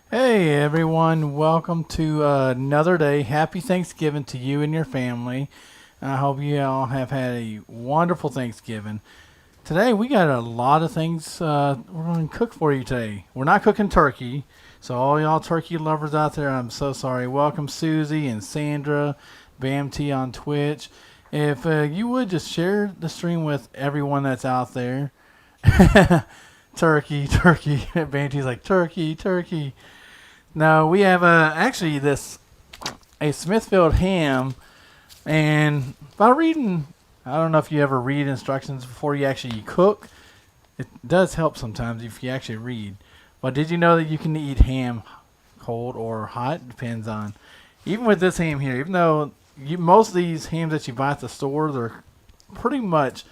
Hey everyone, welcome to another day. Happy Thanksgiving to you and your family. I hope you all have had a wonderful Thanksgiving. Today we got a lot of things we're going to cook for you today. We're not cooking turkey, so all y'all turkey lovers out there, I'm so sorry. Welcome Susie and Sandra, BAMT on Twitch. If you would just share the stream with everyone that's out there. turkey, turkey. Banshee like turkey, turkey. No, we have actually a Smithfield ham, and by reading, I don't know if you ever read instructions before you actually cook. It does help sometimes if you actually read. But did you know that you can eat ham cold or hot? Depends on. Even with this ham here, even though most of these hams that you buy at the store, they're pretty much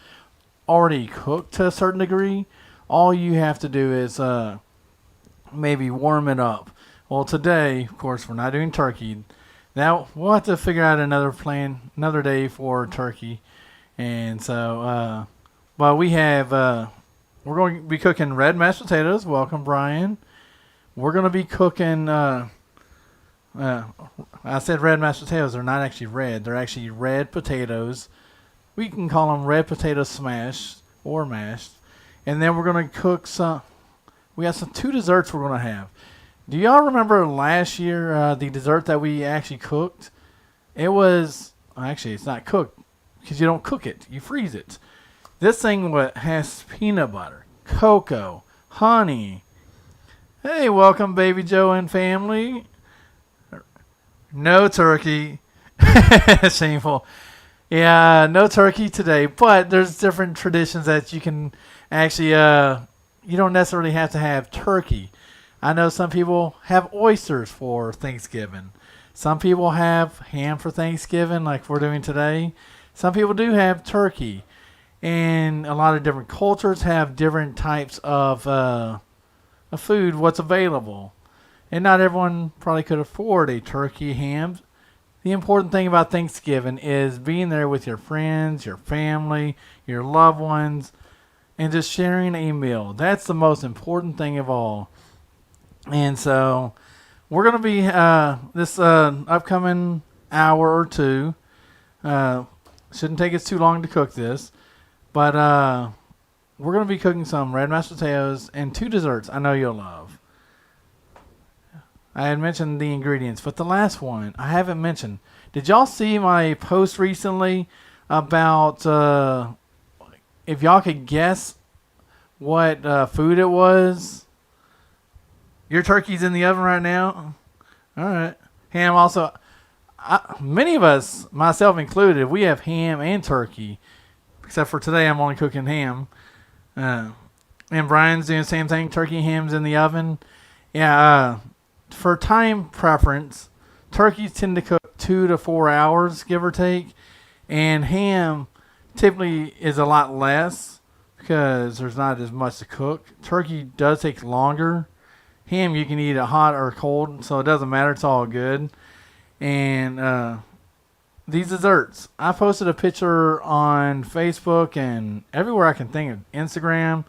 already cooked to a certain degree. All you have to do is maybe warm it up. Well, today, of course, we're not doing turkey. Now we'll have to figure out another day for turkey. And so, but we have, we're going to be cooking red mashed potatoes. Welcome, Brian. We're going to be cooking, I said red mashed potatoes. They're not actually red. They're actually red potatoes. We can call them red potato smashed or mashed. And then we're going to cook we got two desserts we're going to have. Do y'all remember last year, the dessert that we actually cooked? Actually, it's not cooked because you don't cook it. You freeze it. This thing has peanut butter, cocoa, honey. Hey, welcome, Baby Joe and family. No turkey. Shameful. Yeah, no turkey today, but there's different traditions that you can actually, you don't necessarily have to have turkey. I know some people have oysters for Thanksgiving. Some people have ham for Thanksgiving like we're doing today. Some people do have turkey. And a lot of different cultures have different types of food, what's available. And not everyone probably could afford a turkey ham. The important thing about Thanksgiving is being there with your friends, your family, your loved ones, and just sharing a meal. That's the most important thing of all. And so we're going to be this upcoming hour or two. Shouldn't take us too long to cook this. But we're going to be cooking some red mashed potatoes and two desserts I know you'll love. I had mentioned the ingredients, but the last one I haven't mentioned. Did y'all see my post recently about if y'all could guess what food it was? Your turkey's in the oven right now? All right. Ham also. Many of us, myself included, we have ham and turkey. Except for today, I'm only cooking ham. And Brian's doing the same thing. Turkey and ham's in the oven. Yeah, for time preference, turkeys tend to cook 2 to 4 hours, give or take. And ham typically is a lot less because there's not as much to cook. Turkey does take longer. Ham, you can eat it hot or cold, so it doesn't matter. It's all good. And these desserts, I posted a picture on Facebook and everywhere I can think of, Instagram.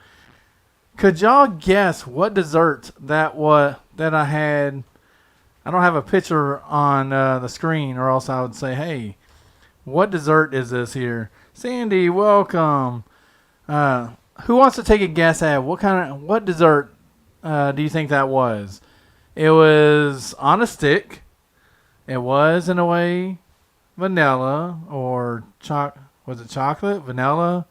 Could y'all guess what dessert that I had? I don't have a picture on the screen, or else I would say, hey, what dessert is this here? Sandy, welcome. Who wants to take a guess at what dessert do you think that was? It was on a stick. It was, in a way, vanilla or was it chocolate? Vanilla?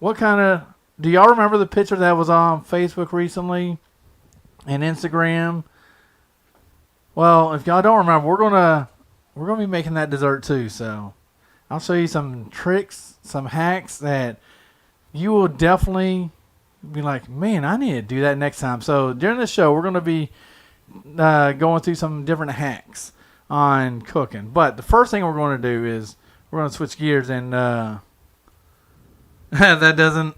Do y'all remember the picture that was on Facebook recently and Instagram? Well, if y'all don't remember, we're gonna be making that dessert too. So I'll show you some tricks, some hacks that you will definitely be like, man, I need to do that next time. So during the show, we're gonna be going through some different hacks on cooking. But the first thing we're going to do is we're going to switch gears and that doesn't.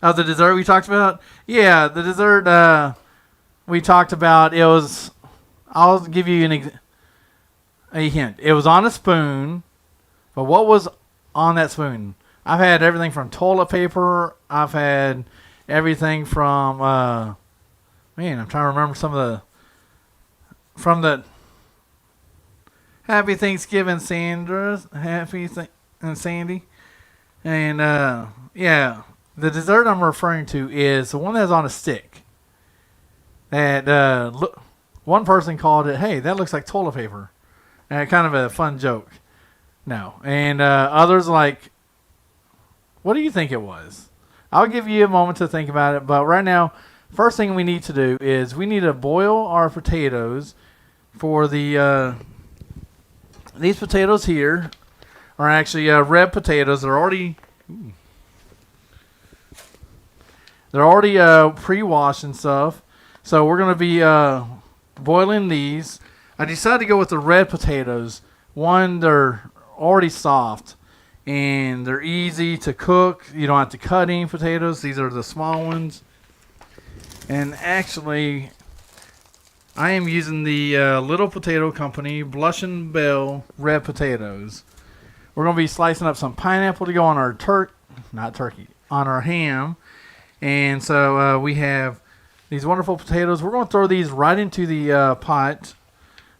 Oh, the dessert we talked about? Yeah, the dessert we talked about, it was, I'll give you a hint. It was on a spoon, but what was on that spoon? I've had everything from toilet paper. I've had everything from, I'm trying to remember from the Happy Thanksgiving, Sandra. And Sandy. And, yeah, the dessert I'm referring to is the one that's on a stick. That one person called it, hey, that looks like toilet paper. And kind of a fun joke. No. And others like, what do you think it was? I'll give you a moment to think about it. But right now, first thing we need to do is we need to boil our potatoes for the these potatoes here are actually red potatoes. They're already pre-washed and stuff. So we're gonna be boiling these. I decided to go with the red potatoes. One, they're already soft and they're easy to cook. You don't have to cut any potatoes. These are the small ones. And actually, I am using the Little Potato Company Blush and Bell red potatoes. We're going to be slicing up some pineapple to go on our on our ham. And so we have these wonderful potatoes. We're going to throw these right into the pot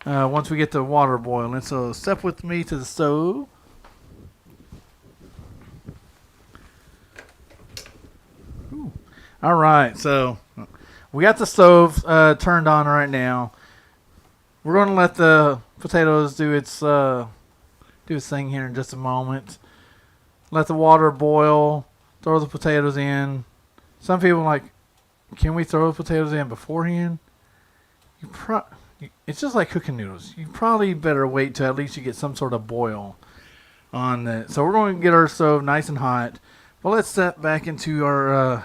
once we get the water boiling. So step with me to the stove. Ooh. All right, so we got the stove turned on right now. We're going to let the potatoes do its thing here in just a moment. Let the water boil. Throw the potatoes in. Some people are like, can we throw the potatoes in beforehand? It's just like cooking noodles. You probably better wait till at least you get some sort of boil on it. So we're going to get our stove nice and hot. But let's step back into our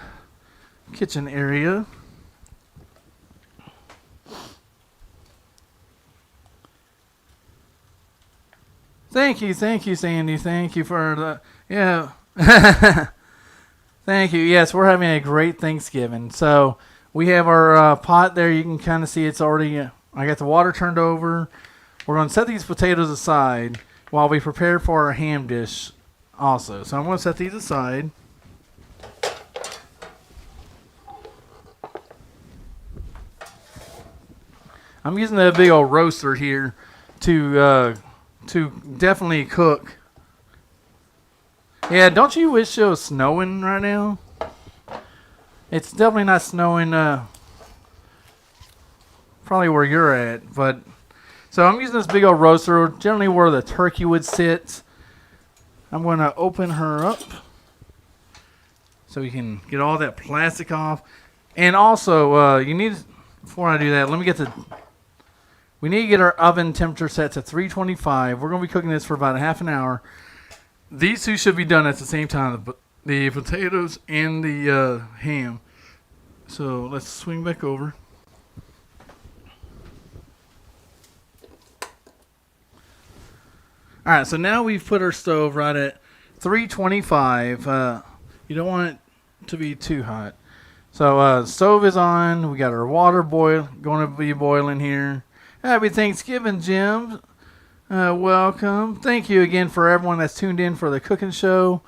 kitchen area. Thank you, Sandy. Thank you for the, yeah. Thank you. Yes, we're having a great Thanksgiving. So we have our pot there. You can kind of see it's already, I got the water turned over. We're going to set these potatoes aside while we prepare for our ham dish also. So I'm going to set these aside. I'm using that big old roaster here to definitely cook. Yeah, don't you wish it was snowing right now? It's definitely not snowing probably where you're at, but so I'm using this big old roaster, generally where the turkey would sit. I'm going to open her up so we can get all that plastic off. And also, you need, before I do that, we need to get our oven temperature set to 325. We're going to be cooking this for about a half an hour. These two should be done at the same time, the potatoes and the ham. So let's swing back over. All right, so now we've put our stove right at 325. You don't want it to be too hot. So stove is on. We got our water going to be boiling here. Happy Thanksgiving, Jim. Welcome. Thank you again for everyone that's tuned in for the cooking show.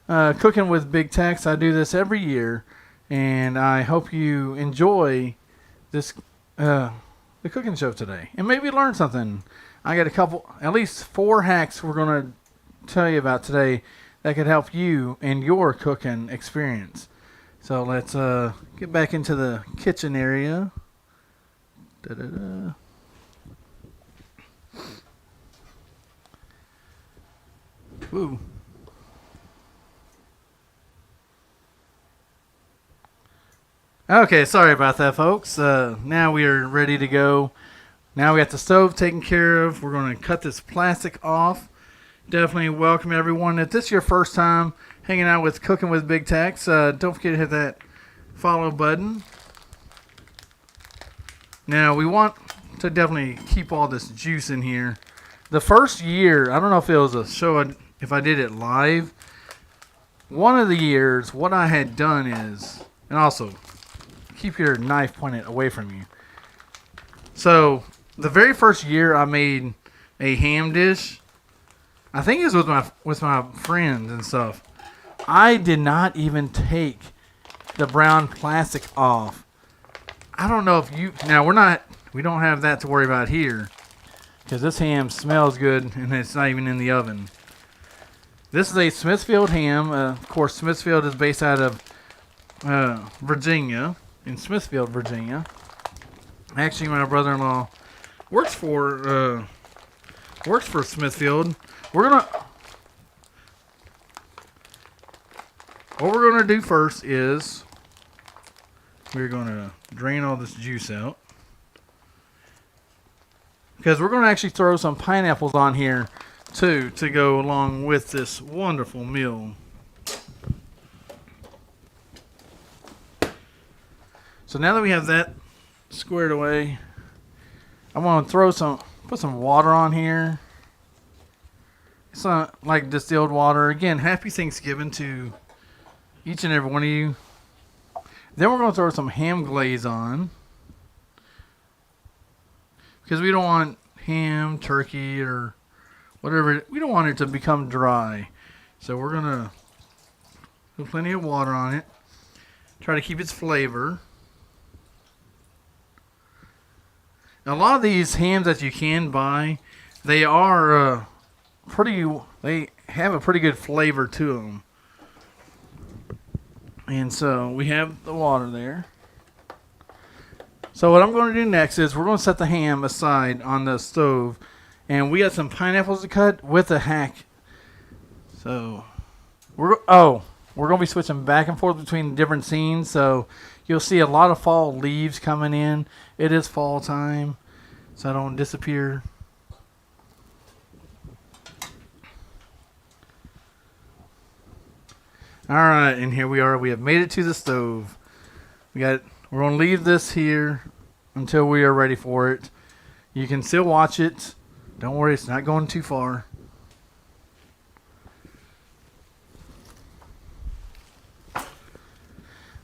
Cooking with Big Tex. I do this every year, and I hope you enjoy this the cooking show today and maybe learn something. I got at least 4 hacks we're going to tell you about today that could help you in your cooking experience. So let's get back into the kitchen area. Da-da-da. Ooh. Okay, sorry about that, folks. Now we are ready to go. Now we got the stove taken care of. We're going to cut this plastic off. Definitely welcome everyone. If this is your first time hanging out with Cooking with Big Tex, don't forget to hit that follow button. Now we want to definitely keep all this juice in here. The first year, I don't know if it was a show, if I did it live. One of the years, what I had done is, and also keep your knife pointed away from you. So the very first year I made a ham dish, I think it was with my friends and stuff. I did not even take the brown plastic off. I don't know if you, now we don't have that to worry about here because this ham smells good and it's not even in the oven. This is a Smithfield ham. Of course, Smithfield is based out of Virginia, in Smithfield, Virginia. Actually, my brother-in-law works for Smithfield. what we're going to do first is we're going to drain all this juice out. Because we're going to actually throw some pineapples on here too to go along with this wonderful meal. So now that we have that squared away, I'm going to put some water on here. It's not like distilled water. Again, happy Thanksgiving to each and every one of you. Then we're going to throw some ham glaze on. Because we don't want ham, turkey, or whatever. We don't want it to become dry. So we're going to put plenty of water on it. Try to keep its flavor. Now, a lot of these hams that you can buy, they are they have a pretty good flavor to them. And so we have the water there. So what I'm going to do next is we're going to set the ham aside on the stove. And we got some pineapples to cut with a hack. So we're going to be switching back and forth between different scenes. So you'll see a lot of fall leaves coming in. It is fall time, so I don't disappear. All right, and here we are. We have made it to the stove. We're going to leave this here until we are ready for it. You can still watch it. Don't worry, it's not going too far.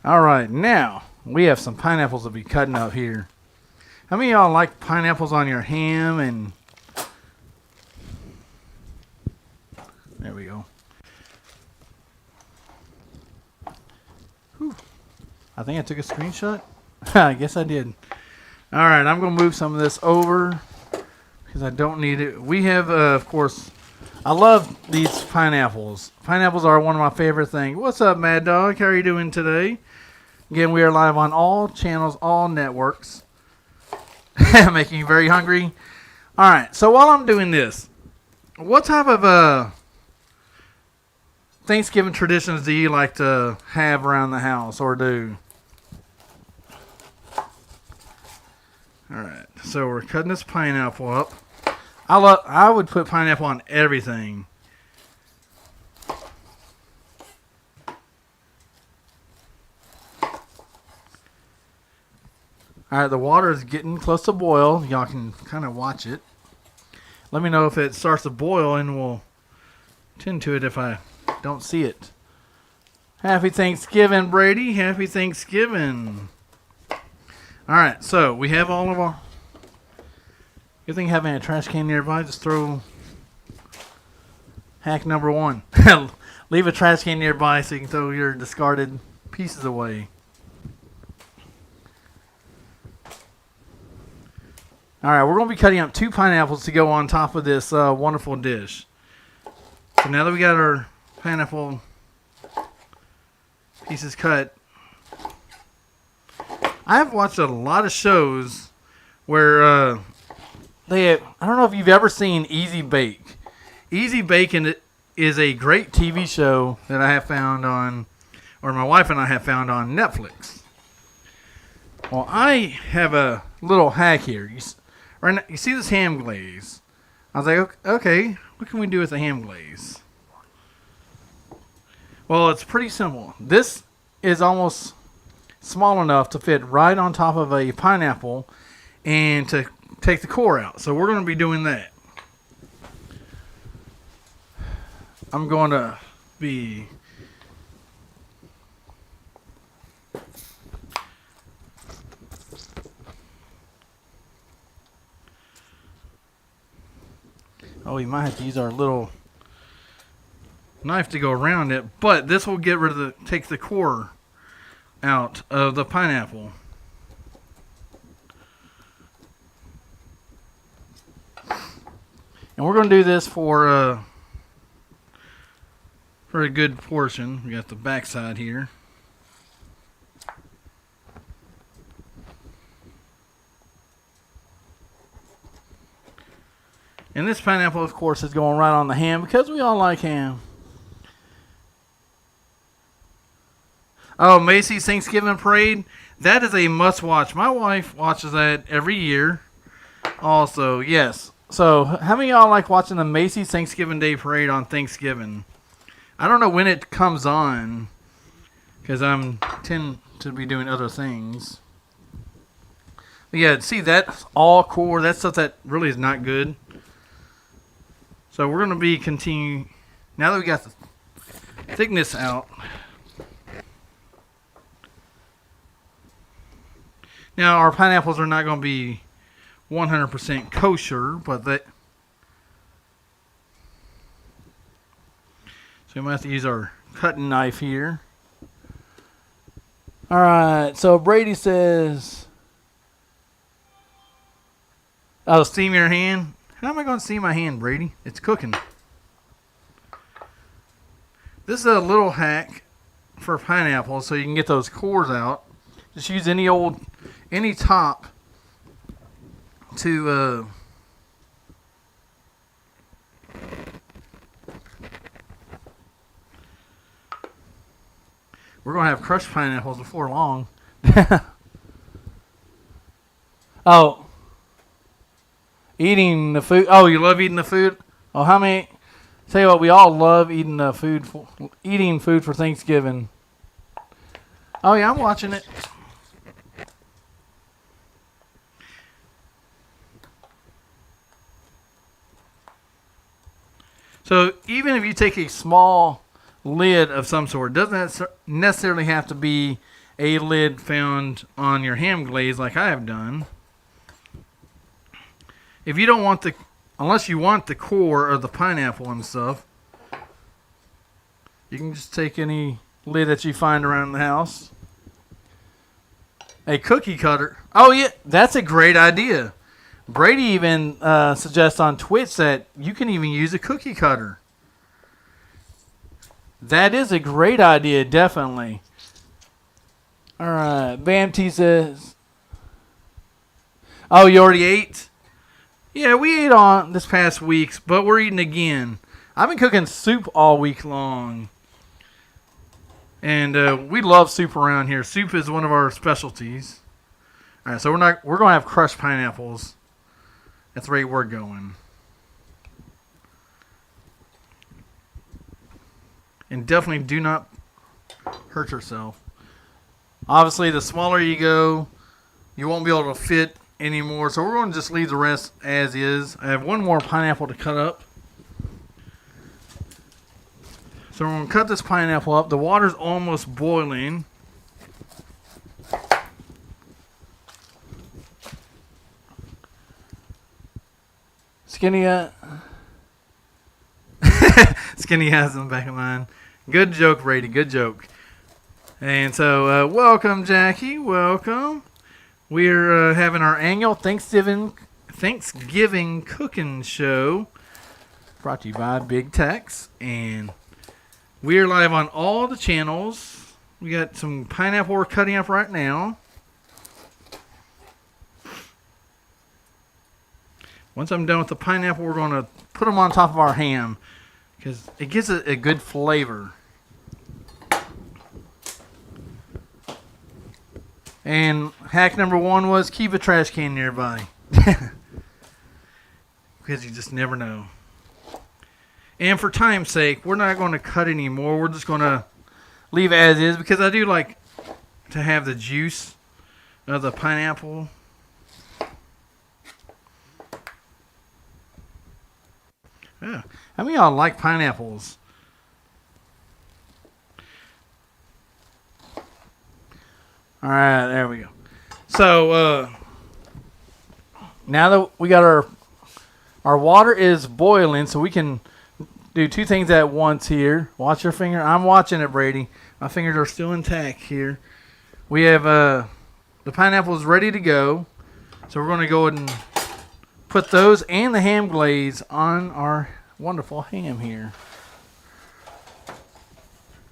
All right, now we have some pineapples to be cutting up here. How many of y'all like pineapples on your ham? And there we go. Whew. I think I took a screenshot. I guess I did. All right, I'm going to move some of this over because I don't need it. We have, of course, I love these pineapples. Pineapples are one of my favorite things. What's up, Mad Dog? How are you doing today? Again, we are live on all channels, all networks. Making you very hungry. All right, so while I'm doing this, what type of Thanksgiving traditions do you like to have around the house or do? All right, so we're cutting this pineapple up. I would put pineapple on everything. All right, the water is getting close to boil. Y'all can kind of watch it. Let me know if it starts to boil, and we'll tend to it if I don't see it. Happy Thanksgiving, Brady. Happy Thanksgiving. All right, so we have all of our... Good thing having a trash can nearby. Just throw hack number 1. Leave a trash can nearby so you can throw your discarded pieces away. All right, we're going to be cutting up 2 pineapples to go on top of this wonderful dish. So now that we got our pineapple pieces cut, I have watched a lot of shows where I don't know if you've ever seen Easy Bake. Easy Baking is a great TV show that I have found on, or my wife and I have found on Netflix. Well, I have a little hack here. You see this ham glaze? I was like, okay, what can we do with the ham glaze? Well, it's pretty simple. This is almost small enough to fit right on top of a pineapple and to take the core out. So we're going to be doing that. I'm going to be... Oh, we might have to use our little knife to go around it, but this will get rid of take the core out of the pineapple. And we're going to do this for a good portion. We got the back side here. And this pineapple, of course, is going right on the ham because we all like ham. Oh, Macy's Thanksgiving Parade. That is a must watch. My wife watches that every year. Also, yes. So, how many of y'all like watching the Macy's Thanksgiving Day Parade on Thanksgiving? I don't know when it comes on because I'm tend to be doing other things. But yeah, see, that's all core. That's stuff that really is not good. So we're going to be continuing. Now that we got the thickness out. Now, our pineapples are not going to be 100% kosher, but that. So we might have to use our cutting knife here. All right. So Brady says, "Oh, steam your hand." How am I going to steam my hand, Brady? It's cooking. This is a little hack for pineapples, so you can get those cores out. Just use any top to we're gonna have crushed pineapples before long. Oh, eating the food. Oh, you love eating the food. Oh, how many? Tell you what, we all love eating eating food for Thanksgiving. Oh yeah, I'm watching it. So even if you take a small lid of some sort, it doesn't necessarily have to be a lid found on your ham glaze like I have done. If you don't want unless you want the core of the pineapple and stuff, you can just take any lid that you find around the house. A cookie cutter. Oh yeah, that's a great idea. Brady even suggests on Twitch that you can even use a cookie cutter. That is a great idea, definitely. All right, Bam T says, "Oh, you already ate?" Yeah, we ate on this past week, but we're eating again. I've been cooking soup all week long, and we love soup around here. Soup is one of our specialties. All right, so we're gonna have crushed pineapples. That's the rate we're going. And definitely do not hurt yourself. Obviously, the smaller you go, you won't be able to fit anymore. So we're going to just leave the rest as is. I have one more pineapple to cut up. So we're going to cut this pineapple up. The water's almost boiling. Skinny Skinny has in the back of mine. Good joke, Brady. Good joke. And so, welcome, Jackie. Welcome. We're having our annual Thanksgiving cooking show brought to you by Bigtex. And we're live on all the channels. We got some pineapple we're cutting up right now. Once I'm done with the pineapple, we're going to put them on top of our ham because it gives it a good flavor. And hack number 1 was keep a trash can nearby. Because you just never know. And for time's sake, we're not going to cut anymore. We're just going to leave it as is because I do like to have the juice of the pineapple. Yeah. How many of y'all like pineapples? All right, there we go. So now that we got our water is boiling, so we can do 2 things at once here. Watch your finger. I'm watching it, Brady. My fingers are still intact here. We have the pineapples ready to go, so we're going to go ahead and put those and the ham glaze on our wonderful ham here.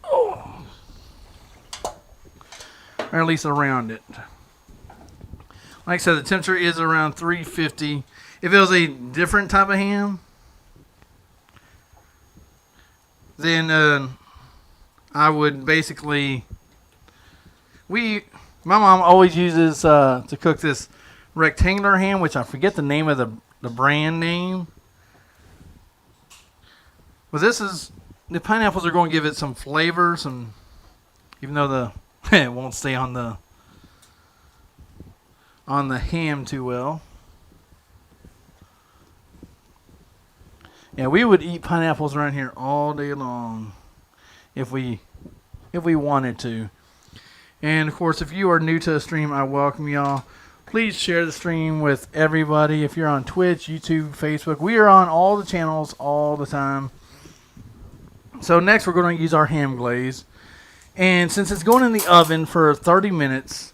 Oh. Or at least around it. Like I said, the temperature is around 350. If it was a different type of ham, then I would basically My mom always uses to cook this rectangular ham, which I forget the name of the brand name. But the pineapples are going to give it some flavor, even though it won't stay on the ham too well. Yeah, we would eat pineapples around here all day long if we wanted to. And of course, if you are new to the stream, I welcome y'all. Please share the stream with everybody. If you're on Twitch, YouTube, Facebook, we are on all the channels all the time. So next we're going to use our ham glaze. And since it's going in the oven for 30 minutes,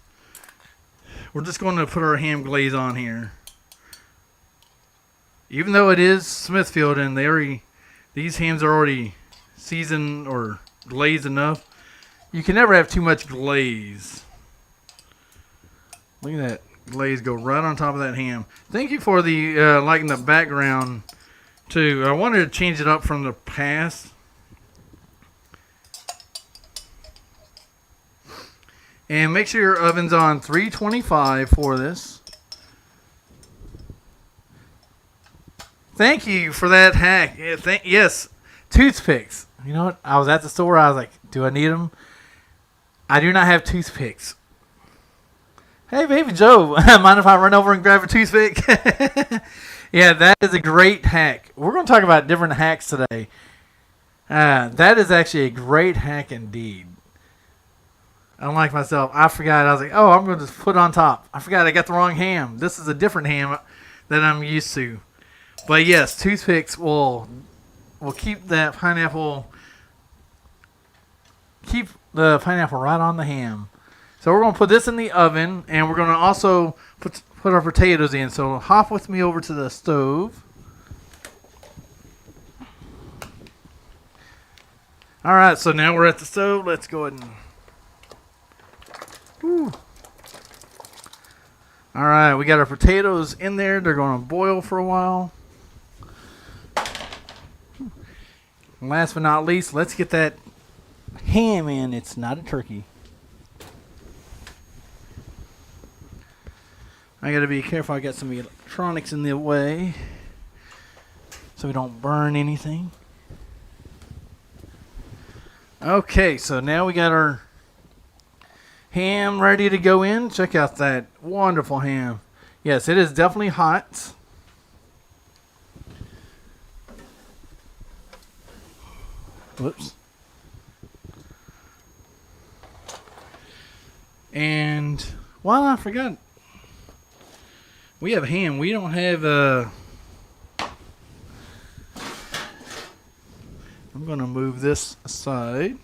we're just going to put our ham glaze on here. Even though it is Smithfield and these hams are already seasoned or glazed enough, you can never have too much glaze. Look at that glaze go right on top of that ham. Thank you for the liking the background too. I wanted to change it up from the past. And make sure your oven's on 325 for this. Thank you for that hack. Yes, toothpicks. You know what? I was at the store. I was like, do I need them? I do not have toothpicks. Hey, baby Joe, mind if I run over and grab a toothpick? Yeah, that is a great hack. We're going to talk about different hacks today. That is actually a great hack indeed. Unlike myself, I forgot. I was like, oh, I'm going to just put it on top. I forgot I got the wrong ham. This is a different ham that I'm used to. But yes, toothpicks will keep the pineapple right on the ham. So we're going to put this in the oven, and we're going to also put our potatoes in. So hop with me over to the stove. All right, so now we're at the stove. Let's go ahead and... Whew. All right, we got our potatoes in there. They're going to boil for a while. And last but not least, let's get that ham in. It's not a turkey. I got to be careful. I got some electronics in the way so we don't burn anything. Okay, so now we got our ham ready to go in. Check out that wonderful ham. Yes, it is definitely hot. Whoops. And, well, I forgot. We have ham. We don't have I'm going to move this aside.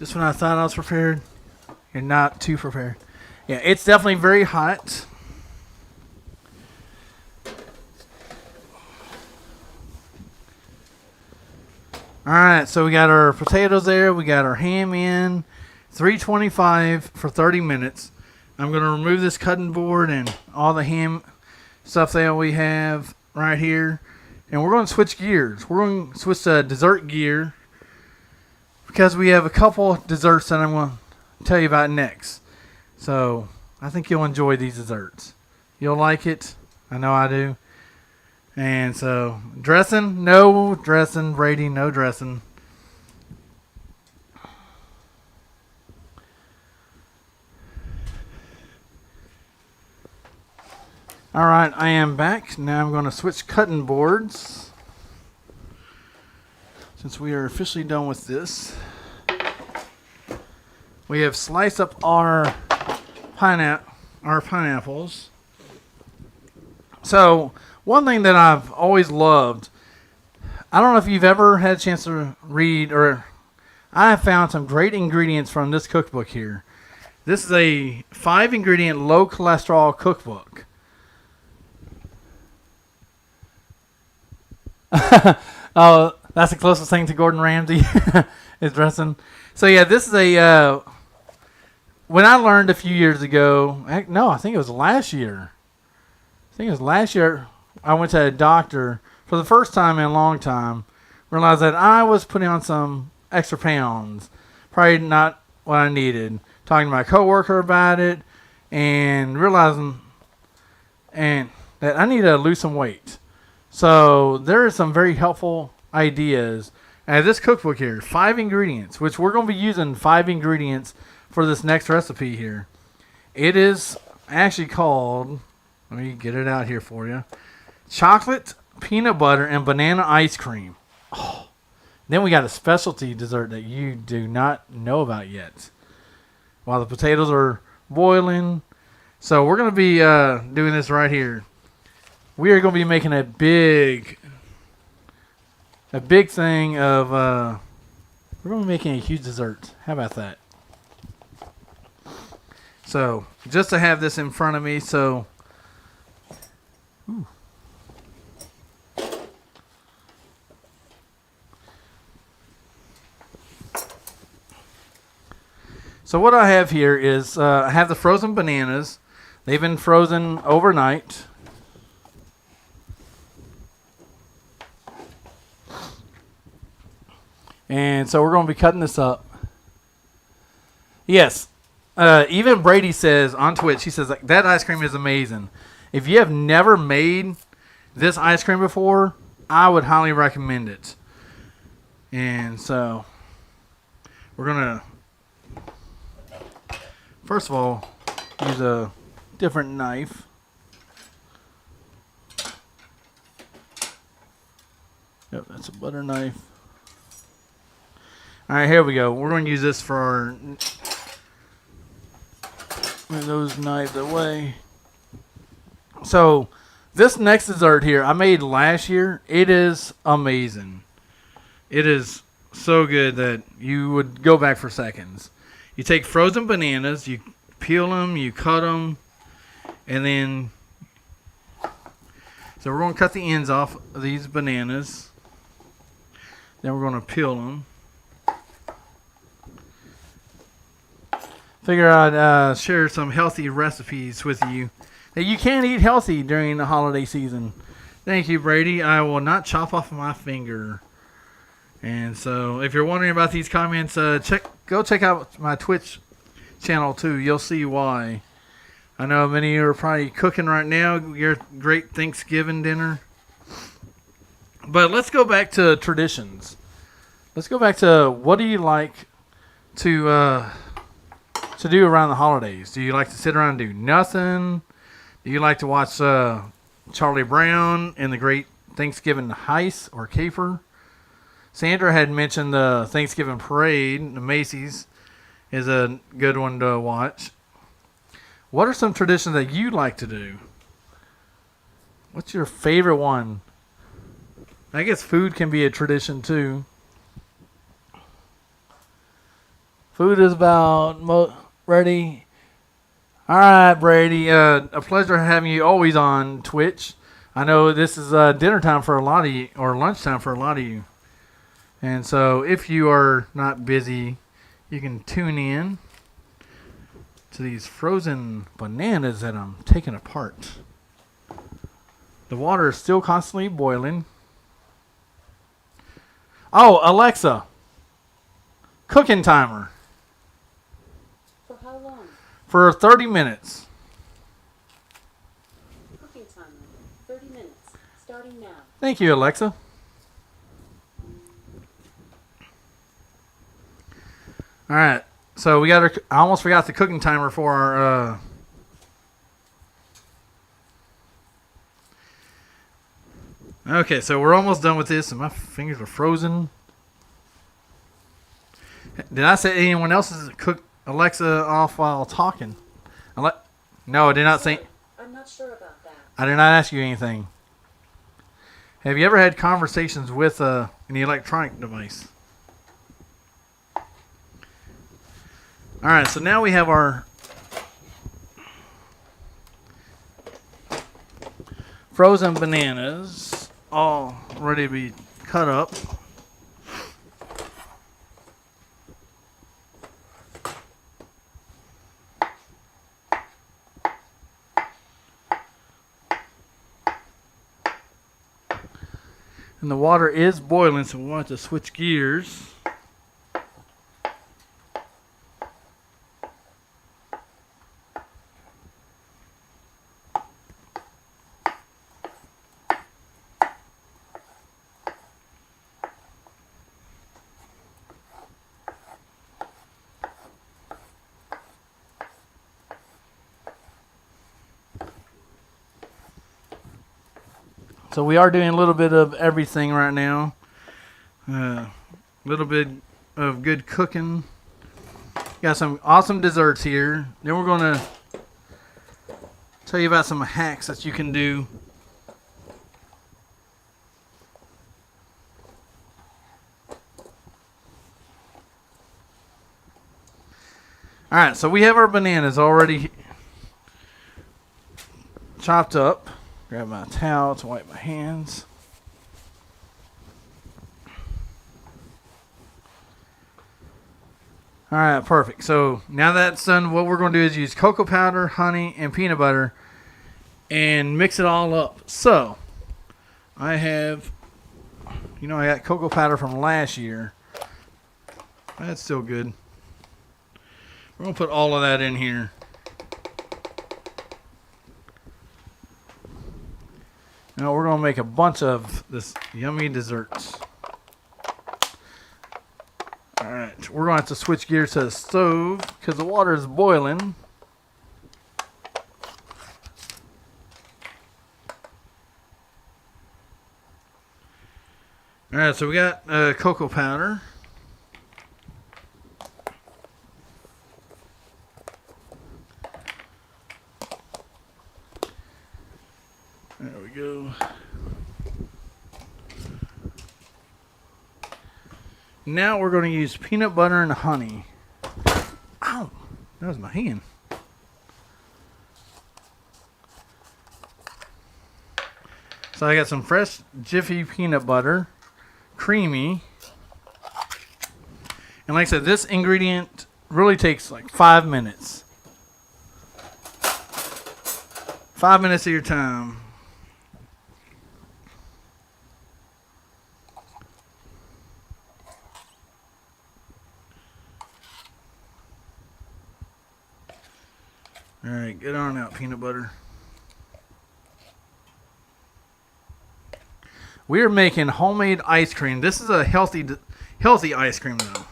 Just when I thought I was prepared, you're not too prepared. Yeah, it's definitely very hot. Alright, so we got our potatoes there. We got our ham in. 325 for 30 minutes. I'm going to remove this cutting board and all the ham stuff that we have right here. And we're going to switch gears. We're going to switch to dessert gear, because we have a couple desserts that I'm going to tell you about next. So I think you'll enjoy these desserts. You'll like it. I know I do. And so, dressing? No dressing. Brady, no dressing. Alright, I am back. Now I'm going to switch cutting boards, since we are officially done with this. We have sliced up our pineapples. So, one thing that I've always loved, I don't know if you've ever had a chance to read, or I have found some great ingredients from this cookbook here. This is a 5-ingredient low cholesterol cookbook. Oh, that's the closest thing to Gordon Ramsay is dressing. So yeah, this is a, when I learned a few years ago, no, I think it was last year. I went to a doctor for the first time in a long time, realized that I was putting on some extra pounds. Probably not what I needed. Talking to my coworker about it and realizing that I need to lose some weight. So there are some very helpful ideas. And this cookbook here, 5 ingredients, which we're going to be using 5 ingredients for this next recipe here. It is actually called, let me get it out here for you, chocolate, peanut butter, and banana ice cream. Oh. Then we got a specialty dessert that you do not know about yet. While the potatoes are boiling. So we're going to be doing this right here. We are going to be making a big thing of, we're going to be making a huge dessert. How about that? So, just to have this in front of me, so, ooh. So what I have here is, I have the frozen bananas. They've been frozen overnight. And so we're going to be cutting this up. Yes. Even Brady says on Twitch, he says, like, that ice cream is amazing. If you have never made this ice cream before, I would highly recommend it. And so we're going to, first of all, use a different knife. Yep, that's a butter knife. All right, here we go. We're going to use this for our, move those knives away. So this next dessert here I made last year. It is amazing. It is so good that you would go back for seconds. You take frozen bananas, you peel them, you cut them, and then, so we're going to cut the ends off of these bananas. Then we're going to peel them. Figure I'd share some healthy recipes with you that you can eat healthy during the holiday season. Thank you, Brady. I will not chop off my finger. And so, if you're wondering about these comments, go check out my Twitch channel too. You'll see why. I know many of you are probably cooking right now your great Thanksgiving dinner. But let's go back to traditions. Let's go back to, what do you like to do around the holidays? Do you like to sit around and do nothing? Do you like to watch Charlie Brown and the Great Thanksgiving Heist or Caper? Sandra had mentioned the Thanksgiving Parade. The Macy's is a good one to watch. What are some traditions that you like to do? What's your favorite one? I guess food can be a tradition too. Food is about ready. All right, Brady. A pleasure having you always on Twitch. I know this is dinner time for a lot of you, or lunchtime for a lot of you. And so if you are not busy, you can tune in to these frozen bananas that I'm taking apart. The water is still constantly boiling. Oh, Alexa. Cooking timer. For how long? For 30 minutes. Cooking timer. 30 minutes. Starting now. Thank you, Alexa. All right. So we got I almost forgot the cooking timer for our Okay, so we're almost done with this and my fingers are frozen. Did I say anyone else has cooked Alexa off while talking? No, I did not say. I'm not sure about that. I did not ask you anything. Have you ever had conversations with an electronic device? All right, so now we have our frozen bananas all ready to be cut up. And the water is boiling, so we want to switch gears. So we are doing a little bit of everything right now. A little bit of good cooking. Got some awesome desserts here. Then we're going to tell you about some hacks that you can do. Alright, so we have our bananas already chopped up. Grab my towel to wipe my hands. Alright, perfect. So now that's done, what we're going to do is use cocoa powder, honey, and peanut butter and mix it all up. So I have, I got cocoa powder from last year. That's still good. We're going to put all of that in here. Now we're going to make a bunch of this yummy desserts. Alright, we're going to have to switch gears to the stove because the water is boiling. Alright, so we got cocoa powder. There we go. Now we're going to use peanut butter and honey. Ow! That was my hand. So I got some fresh Jiffy peanut butter. Creamy. And like I said, this ingredient really takes like 5 minutes. 5 minutes of your time. Alright, get on out, peanut butter. We are making homemade ice cream. This is a healthy ice cream though.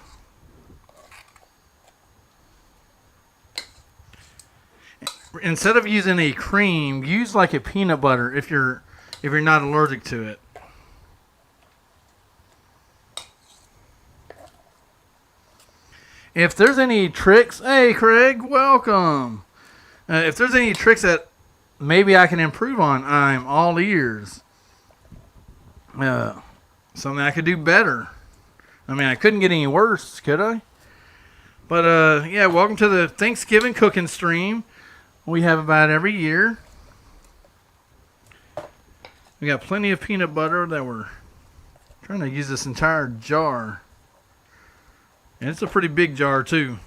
Instead of using a cream, use like a peanut butter if you're not allergic to it. If there's any tricks, hey Craig, welcome. If there's any tricks that maybe I can improve on, I'm all ears. Something I could do better. I mean, I couldn't get any worse, could I? But yeah, welcome to the Thanksgiving cooking stream. We have about every year. We got plenty of peanut butter that we're trying to use this entire jar. And it's a pretty big jar too.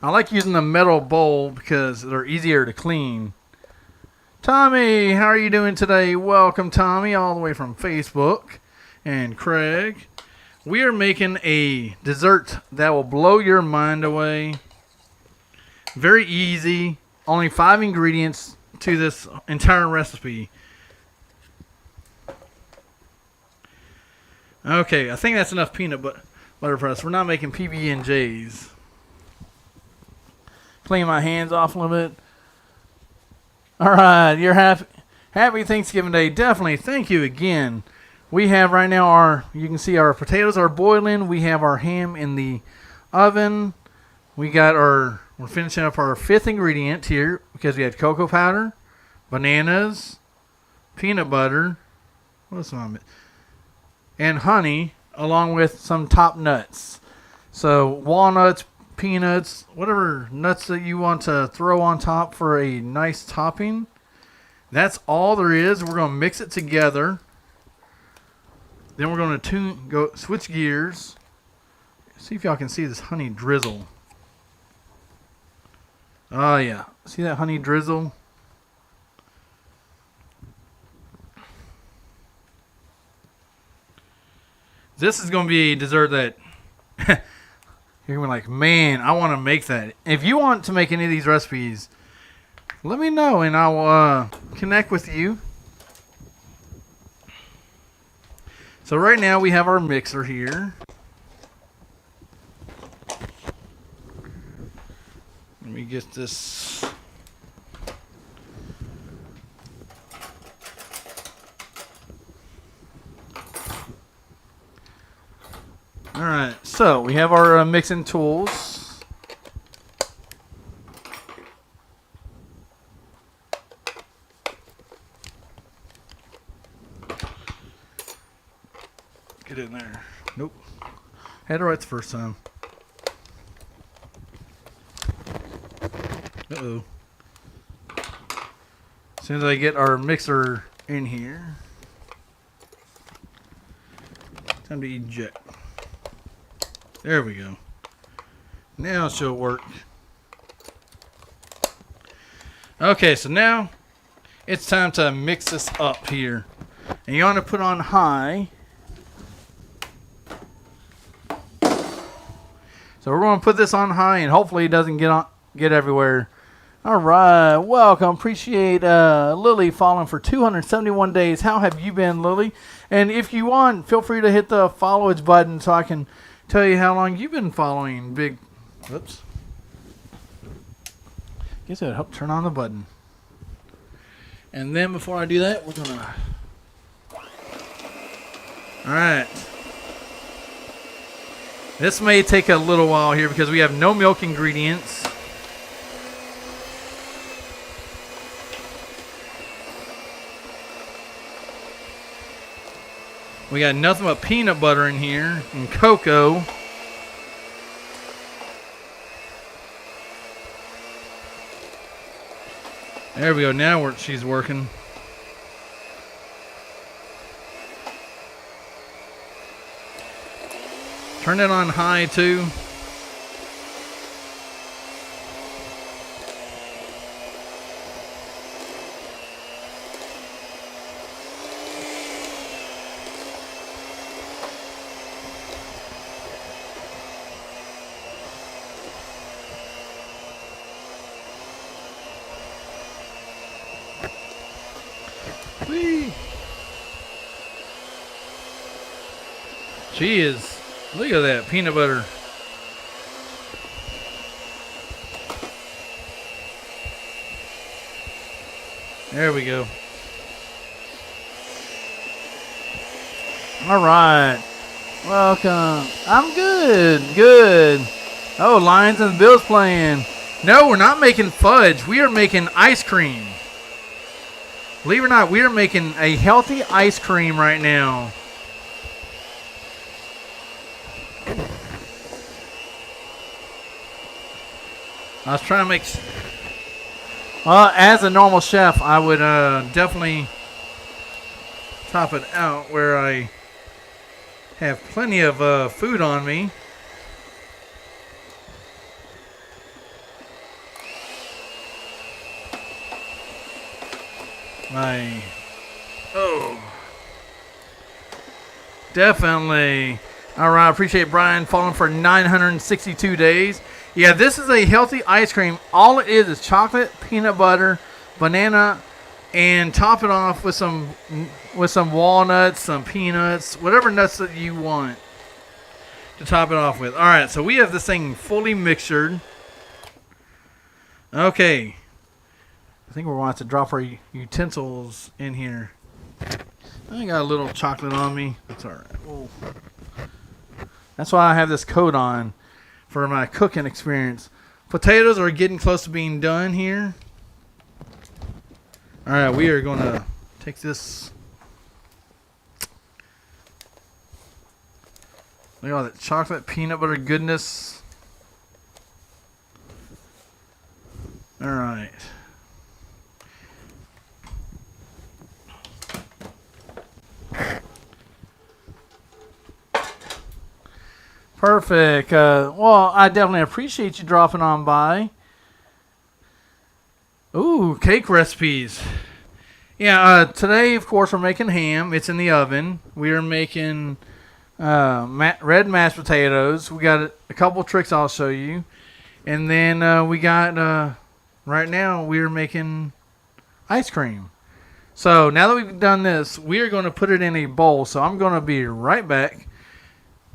I like using the metal bowl because they're easier to clean. Tommy, how are you doing today? Welcome, Tommy, all the way from Facebook. And Craig. We are making a dessert that will blow your mind away. Very easy. Only 5 ingredients to this entire recipe. Okay, I think that's enough peanut butter press. We're not making PB&Js. Clean my hands off a little bit. All right, you're happy Thanksgiving Day. Definitely. Thank you again. We have right now you can see our potatoes are boiling. We have our ham in the oven. We're finishing up our 5th ingredient here because we had cocoa powder, bananas, peanut butter, and honey, along with some top nuts. So walnuts, peanuts, whatever nuts that you want to throw on top for a nice topping. That's all there is. We're going to mix it together. Then we're going to switch gears. See if y'all can see this honey drizzle. Oh yeah, see that honey drizzle? This is going to be a dessert that you're going to be like, man, I want to make that. If you want to make any of these recipes, let me know and I will connect with you. So right now we have our mixer here. Let me get this. All right, so we have our mixing tools. Get in there. Nope. Had it right the first time. Uh-oh. As soon as I get our mixer in here, time to eject. There we go. Now she'll work. Okay, so now it's time to mix this up here. And you want to put on high. So we're going to put this on high and hopefully it doesn't get everywhere. All right, welcome. Appreciate Lily following for 271 days. How have you been, Lily? And if you want, feel free to hit the followage button so I can tell you how long you've been following Big. Whoops. Guess I'd help turn on the button. And then before I do that, we're gonna. All right. This may take a little while here because we have no milk ingredients. We got nothing but peanut butter in here and cocoa. There we go. Now she's working. Turn it on high too. Whee. She is. Look at that peanut butter. There we go. All right. Welcome. I'm good. Good. Oh, Lions and Bills playing. No, we're not making fudge. We are making ice cream. Believe it or not, we are making a healthy ice cream right now. I was trying to make. As a normal chef, I would definitely top it out where I have plenty of food on me. Definitely. All right, appreciate Brian following for 962 days. Yeah, this is a healthy ice cream. All it is chocolate, peanut butter, banana, and top it off with some walnuts, some peanuts, whatever nuts that you want to top it off with. All right, so we have this thing fully mixtured. Okay. I think we're going to have to drop our utensils in here. I got a little chocolate on me. That's all right. Whoa. That's why I have this coat on for my cooking experience. Potatoes are getting close to being done here. All right, we are going to take this. Look at all that chocolate peanut butter goodness. All right. Perfect. Well, I definitely appreciate you dropping on by. Ooh, cake recipes. Yeah, today, of course, we're making ham. It's in the oven. We are making red mashed potatoes. We got a couple tricks I'll show you. And then we got, right now, we're making ice cream. So now that we've done this, we are going to put it in a bowl. So I'm going to be right back.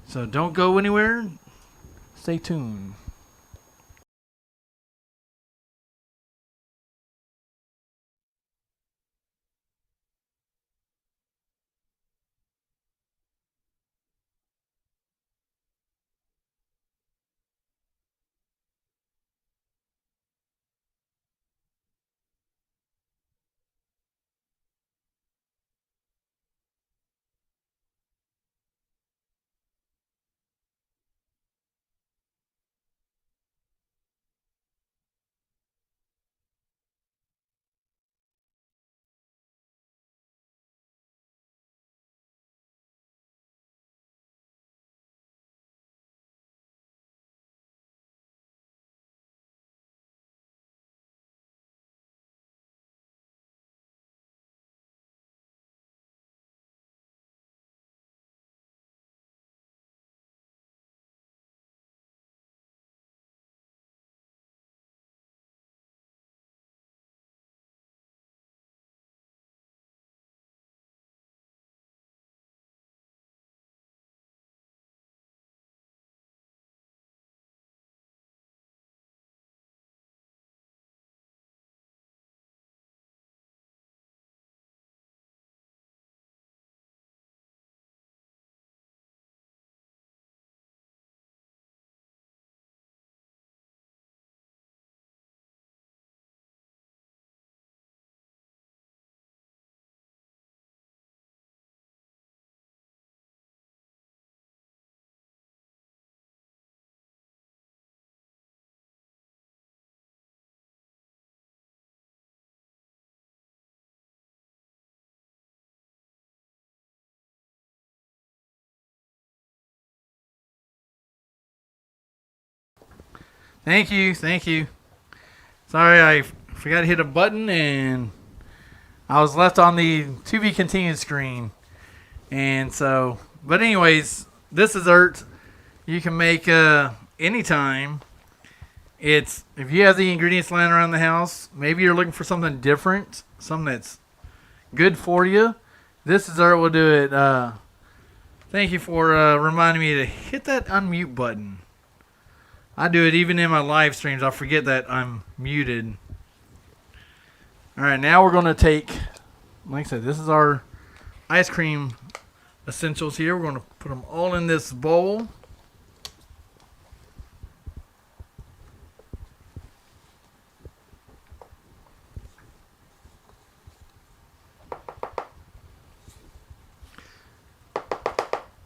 So don't go anywhere. Stay tuned. Thank you. Thank you. Sorry, I forgot to hit a button and I was left on the to be continued screen. And so, but anyways, this dessert you can make anytime. It's if you have the ingredients lying around the house, maybe you're looking for something different, something that's good for you. This dessert will do it. Thank you for reminding me to hit that unmute button. I do it even in my live streams. I forget that I'm muted. All right, now we're going to take, like I said, this is our ice cream essentials here. We're going to put them all in this bowl.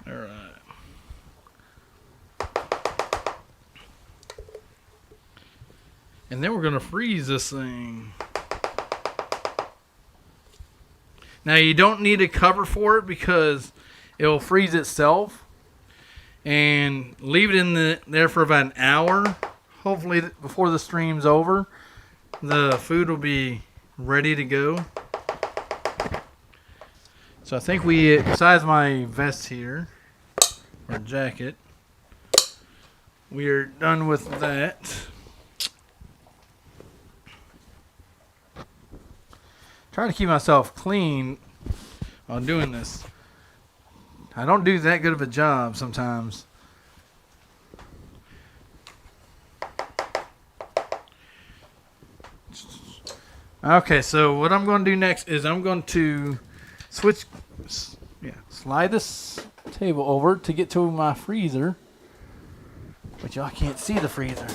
All right. And then we're going to freeze this thing. Now you don't need a cover for it because it will freeze itself. And leave it in there for about an hour. Hopefully before the stream's over, the food will be ready to go. So I think besides my vest here, or jacket, we are done with that. Trying to keep myself clean while doing this. I don't do that good of a job sometimes. Okay, so what I'm going to do next is I'm going to slide this table over to get to my freezer. But y'all can't see the freezer.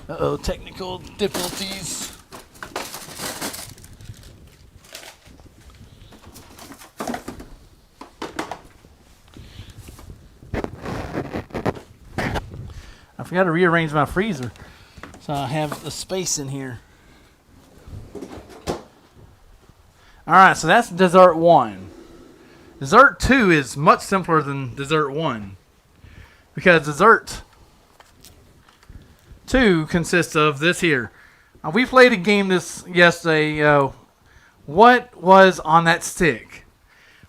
Uh-oh, technical difficulties. I forgot to rearrange my freezer, so I have the space in here. Alright, so that's dessert 1. Dessert 2 is much simpler than dessert 1. Because dessert 2 consists of this here. We played a game this yesterday what was on that stick?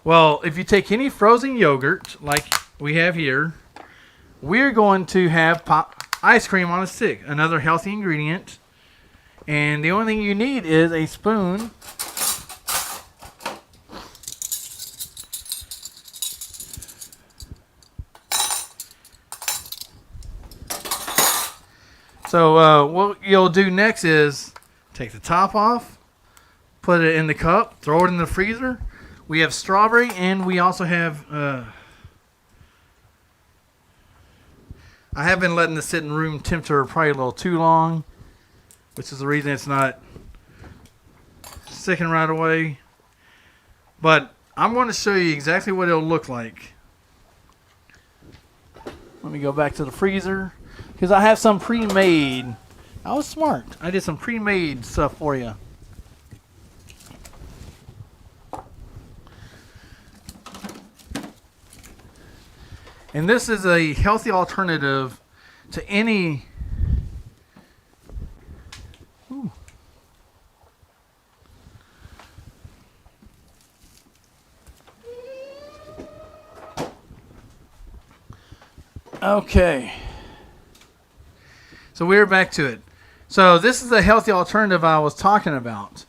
Well, if you take any frozen yogurt like we have here, we're going to have ice cream on a stick, another healthy ingredient. And the only thing you need is a spoon. So what you'll do next is take the top off, put it in the cup, throw it in the freezer. We have strawberry, and we also have... I have been letting this sit in room temperature probably a little too long, which is the reason it's not sticking right away. But I'm going to show you exactly what it'll look like. Let me go back to the freezer, because I have some pre-made. I was smart. I did some pre-made stuff for you. And this is a healthy alternative to any... Ooh. Okay. So we're back to it. So this is a healthy alternative I was talking about.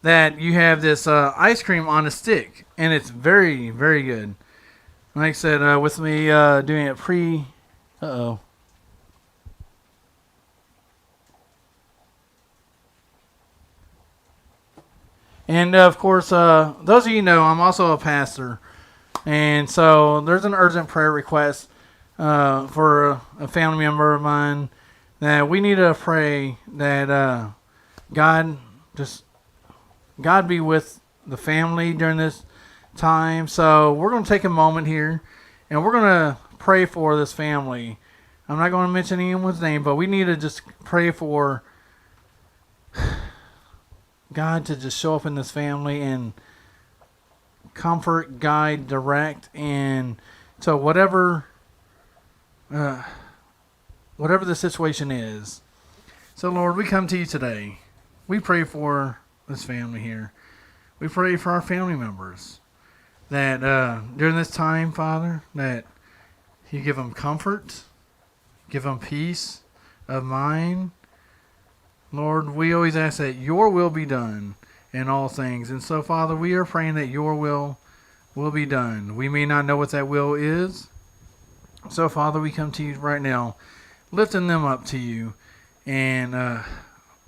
That you have this ice cream on a stick. And it's very, very good. Like I said, with me doing it pre... Uh-oh. And, of course, those of you know, I'm also a pastor. And so there's an urgent prayer request for a family member of mine that we need to pray that God be with the family during this time. So we're going to take a moment here and we're going to pray for this family. I'm not going to mention anyone's name, but we need to just pray for God to just show up in this family and comfort, guide, direct, and so whatever the situation is. So Lord, we come to you today. We pray for this family here. We pray for our family members that during this time, Father, that you give them comfort, give them peace of mind. Lord, we always ask that your will be done in all things. And so, Father, we are praying that your will be done. We may not know what that will is. So, Father, we come to you right now, lifting them up to you. And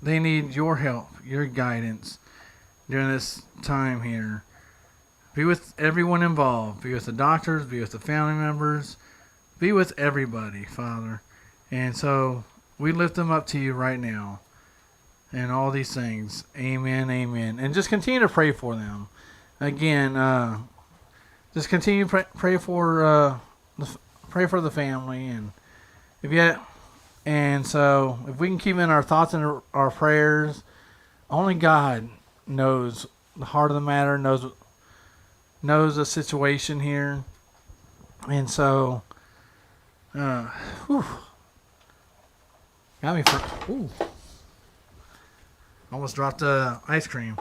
they need your help, your guidance during this time here. Be with everyone involved. Be with the doctors. Be with the family members. Be with everybody, Father. And so we lift them up to you right now. And all these things. Amen, amen. And just continue to pray for them. Again, just continue to pray for the family. And so if we can keep in our thoughts and our prayers, only God knows the heart of the matter, knows the situation here. And so, got me for, ooh. Almost dropped the ice cream.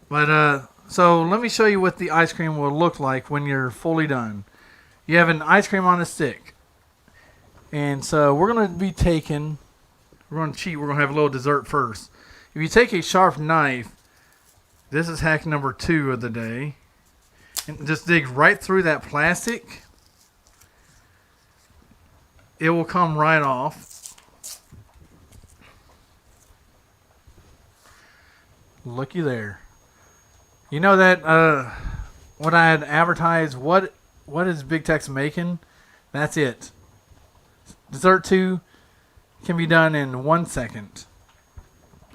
But, so let me show you what the ice cream will look like when you're fully done. You have an ice cream on a stick. And so we're going to be taking, we're going to cheat, we're going to have a little dessert first. If you take a sharp knife, this is hack number 2 of the day. And just dig right through that plastic. It will come right off. Looky there. You know that what I had advertised, what is Big Tex making? That's it. Dessert 2 can be done in 1 second.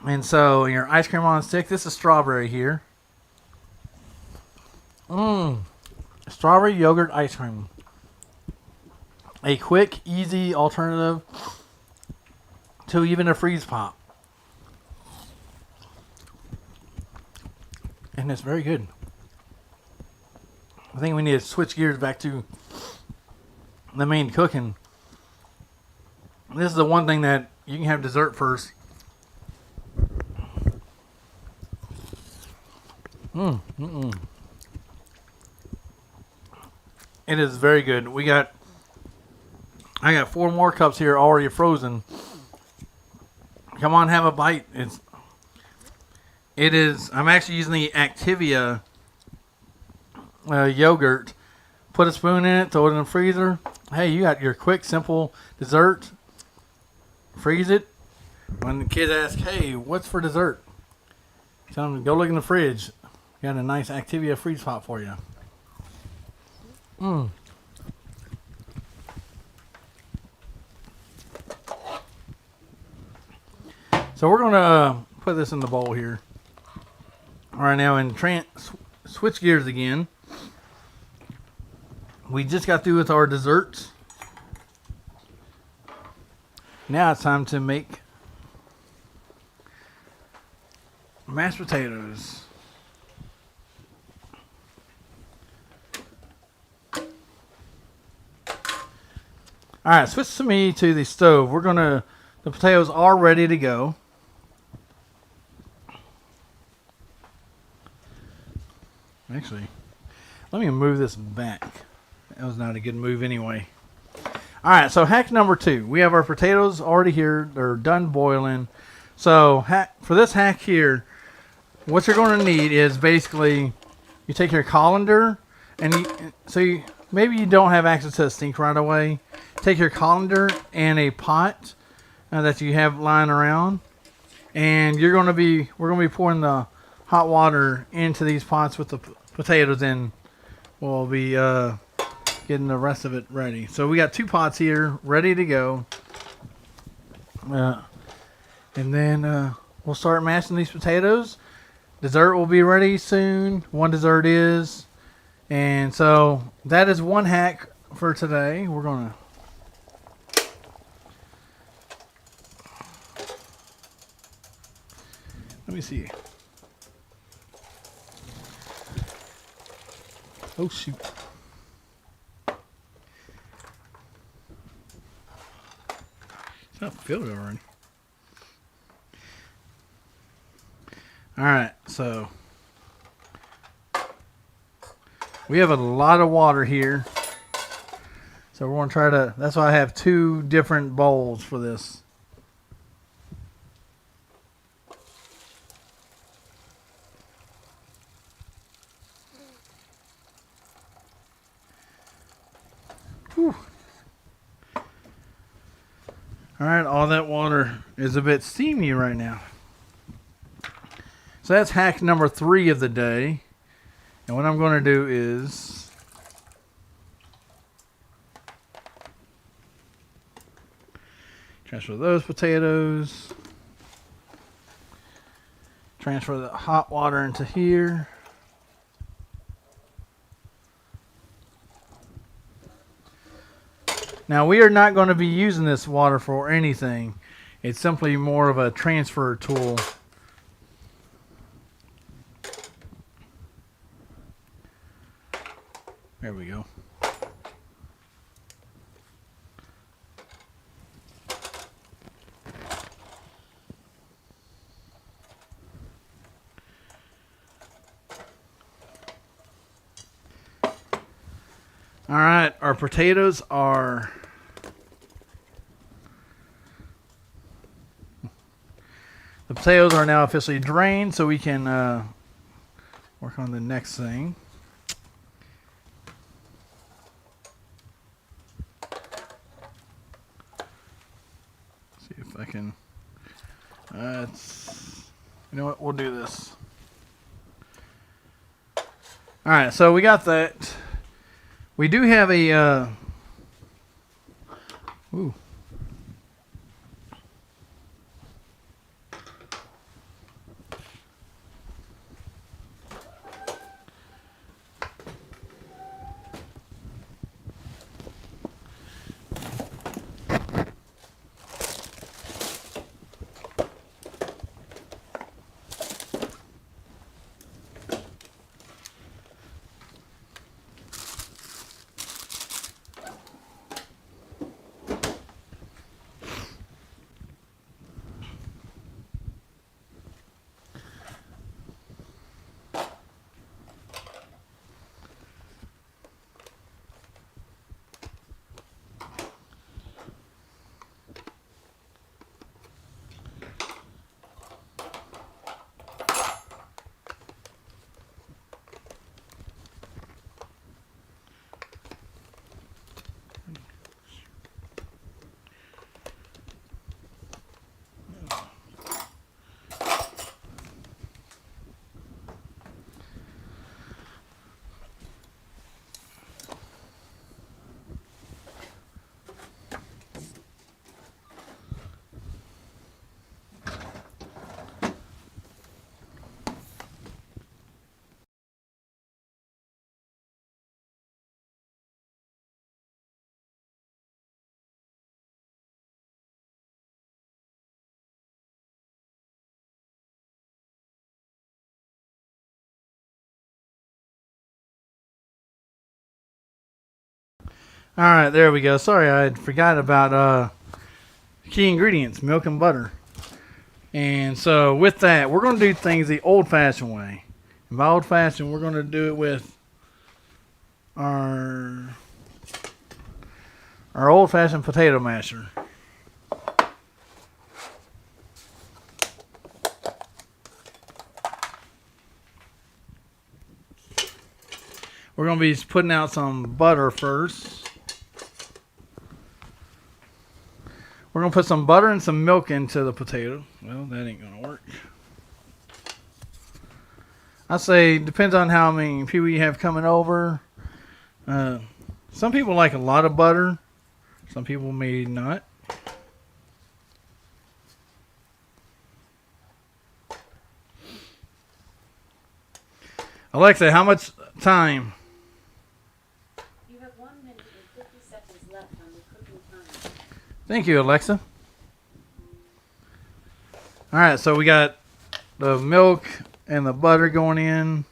And so your ice cream on a stick, this is strawberry here. Strawberry yogurt ice cream. A quick, easy alternative to even a freeze pop. And it's very good. I think we need to switch gears back to the main cooking. This is the one thing that you can have dessert first. It is very good. I got 4 more cups here already frozen. Come on, have a bite. It is. I'm actually using the Activia yogurt. Put a spoon in it, throw it in the freezer. Hey, you got your quick, simple dessert. Freeze it. When the kids ask, hey, what's for dessert? Tell them, go look in the fridge. Got a nice Activia freeze pop for you. So we're going to put this in the bowl here. All right, now and switch gears again. We just got through with our desserts. Now it's time to make mashed potatoes. All right, switch to me to the stove. The potatoes are ready to go. Actually, let me move this back. That was not a good move anyway. All right, so hack number 2. We have our potatoes already here. They're done boiling. So for this hack here, what you're going to need is basically you take your colander and maybe you don't have access to a sink right away. Take your colander and a pot that you have lying around, and we're going to be pouring the hot water into these pots with the potatoes, and we'll be getting the rest of it ready. So we got 2 pots here ready to go, and then we'll start mashing these potatoes. Dessert will be ready soon. One dessert is, and so that is one hack for today. We're gonna let me see. Oh shoot. It's not filled already. Alright, so we have a lot of water here. So we're going to try to, that's why I have 2 different bowls for this. Whew. Alright, all that water is a bit steamy right now. So that's hack number 3 of the day. And what I'm going to do is transfer those potatoes. Transfer the hot water into here. Now we are not going to be using this water for anything. It's simply more of a transfer tool. There we go. All right, our potatoes are now officially drained, so we can work on the next thing. See if I can. You know what? We'll do this. All right, so we got that. We do have a ooh. All right, there we go. Sorry, I forgot about key ingredients, milk and butter. And so with that, we're going to do things the old-fashioned way. And by old-fashioned, we're going to do it with our old-fashioned potato masher. We're going to be putting out some butter first. We're going to put some butter and some milk into the potato. Well, that ain't going to work. I say, depends on how many people you have coming over. Some people like a lot of butter. Some people may not. Alexa, how much time? You have 1 minute and 50 seconds left on the cooking timer. Thank you, Alexa. All right, so we got the milk and the butter going in.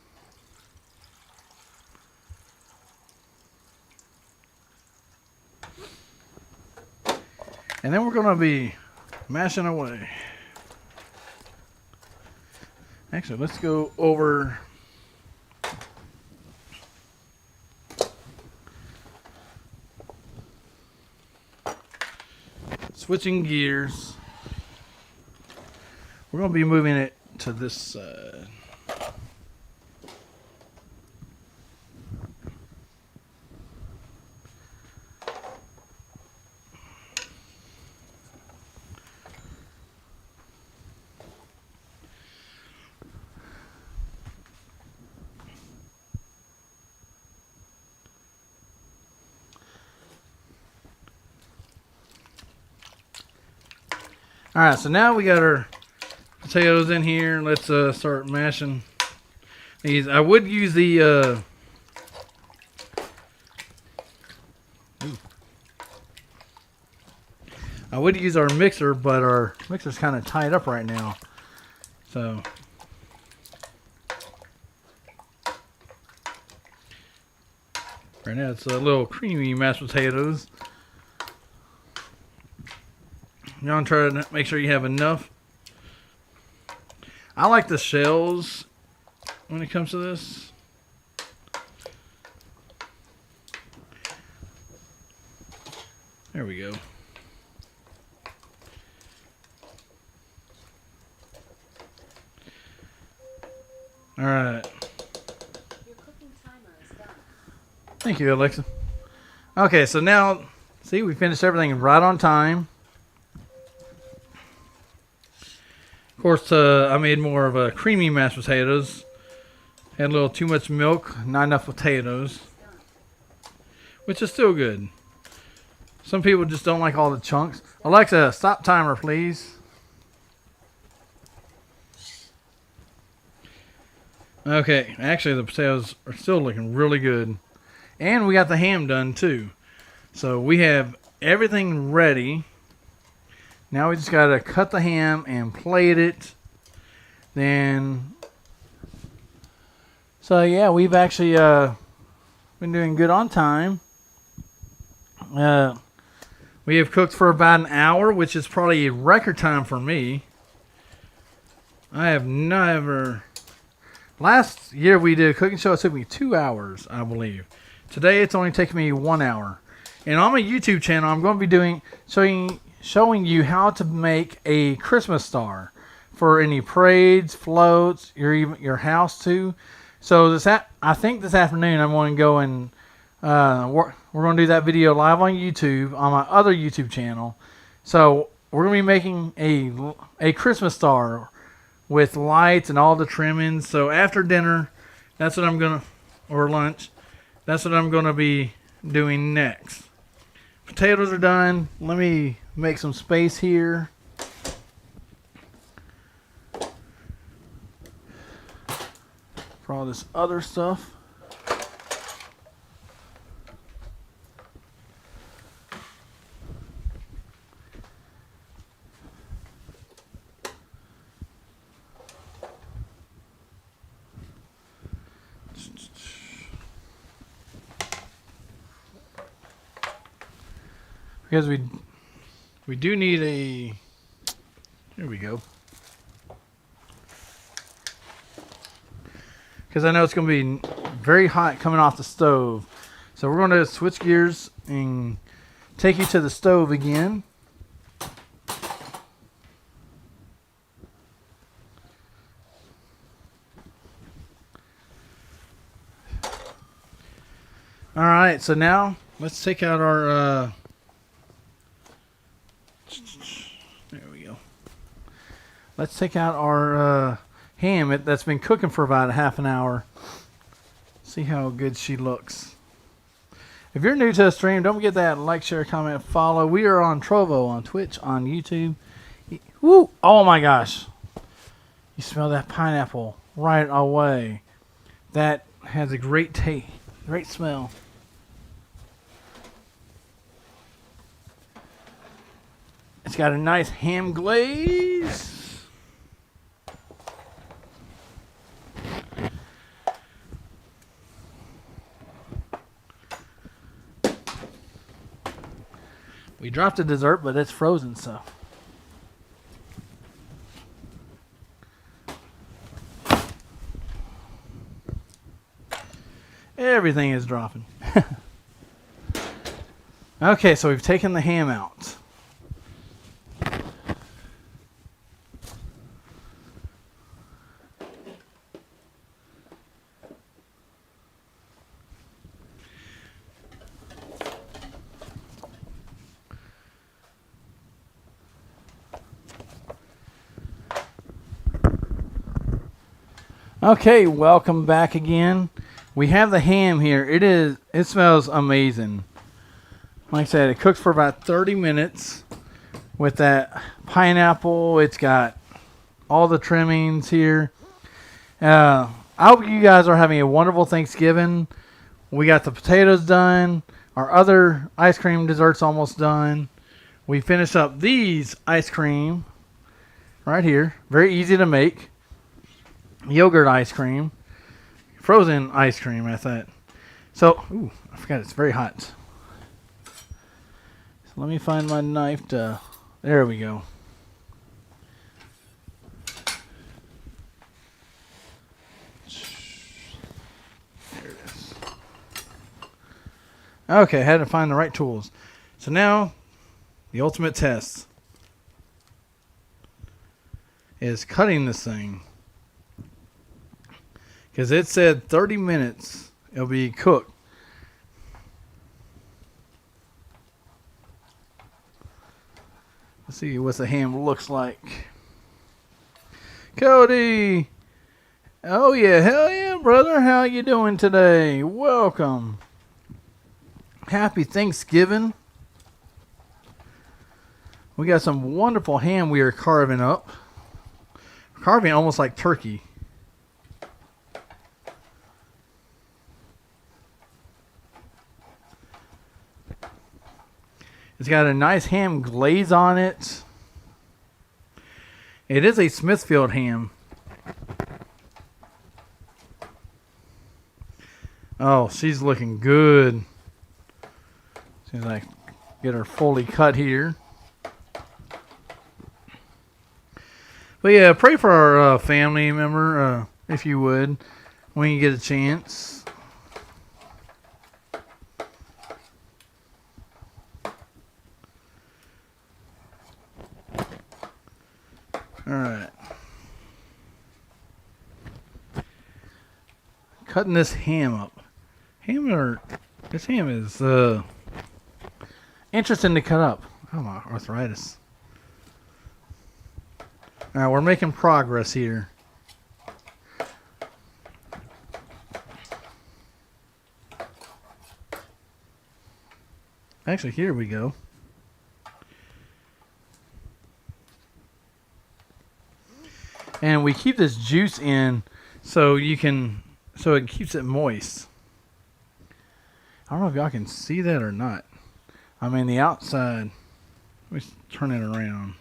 And then we're going to be mashing away. Actually, let's go over. Switching gears. We're going to be moving it to this side. All right, so now we got our potatoes in here. Let's start mashing these. I would use the I would use our mixer, but our mixer's kind of tied up right now. So right now it's a little creamy mashed potatoes. You want to try to make sure you have enough. I like the shells when it comes to this. There we go. All right. Your cooking timer is done. Thank you, Alexa. Okay, so now, see, we finished everything right on time. Of course, I made more of a creamy mashed potatoes. Had a little too much milk, not enough potatoes, which is still good. Some people just don't like all the chunks. Alexa, stop timer, please. Okay, actually the potatoes are still looking really good. And we got the ham done too. So we have everything ready. Now we just got to cut the ham and plate it. Then, so yeah, we've actually been doing good on time. We have cooked for about an hour, which is probably a record time for me. I have never. Last year we did a cooking show. It took me 2 hours, I believe. Today it's only taking me 1 hour. And on my YouTube channel, I'm going to be showing you how to make a Christmas star for any parades, floats, your house too. So I think this afternoon I'm going to go and we're going to do that video live on YouTube on my other YouTube channel. So we're going to be making a Christmas star with lights and all the trimmings. So after dinner, that's what I'm going to, or lunch, that's what I'm going to be doing next. Potatoes are done. Let me make some space here. For all this other stuff. because we do need a. Here we go. Because I know it's going to be very hot coming off the stove. So we're going to switch gears and take you to the stove again. All right, so now let's take out our. There we go. Let's take out our ham that's been cooking for about a half an hour. See how good she looks. If you're new to the stream, don't forget that like, share, comment, follow. We are on Trovo, on Twitch, on YouTube. Woo! Oh my gosh! You smell that pineapple right away. That has a great taste, great smell. It's got a nice ham glaze. We dropped the dessert, but it's frozen, so. Everything is dropping. Okay, so we've taken the ham out. Okay, welcome back again. We have the ham here. It smells amazing. Like I said, it cooks for about 30 minutes with that pineapple. It's got all the trimmings here. I hope you guys are having a wonderful Thanksgiving. We got the potatoes done. Our other ice cream desserts almost done. We finished up these ice cream right here. Very easy to make. Yogurt ice cream. Frozen ice cream, I thought. So, ooh, I forgot it's very hot. So let me find my knife to... There we go. There it is. Okay, I had to find the right tools. So now, the ultimate test is cutting this thing. Because it said 30 minutes it'll be cooked. Let's see what the ham looks like. Cody! Oh yeah, hell yeah, brother. How you doing today? Welcome. Happy Thanksgiving. We got some wonderful ham we are carving up. Carving almost like turkey. It's got a nice ham glaze on it. It is a Smithfield ham. Oh, she's looking good. Seems like get her fully cut here. But yeah, pray for our family member, if you would, when you get a chance. Alright. Cutting this ham up. This ham is interesting to cut up. Oh, my arthritis. Alright, we're making progress here. Actually, here we go. And we keep this juice in so it keeps it moist. I don't know if y'all can see that or not. I mean, the outside, let me turn it around.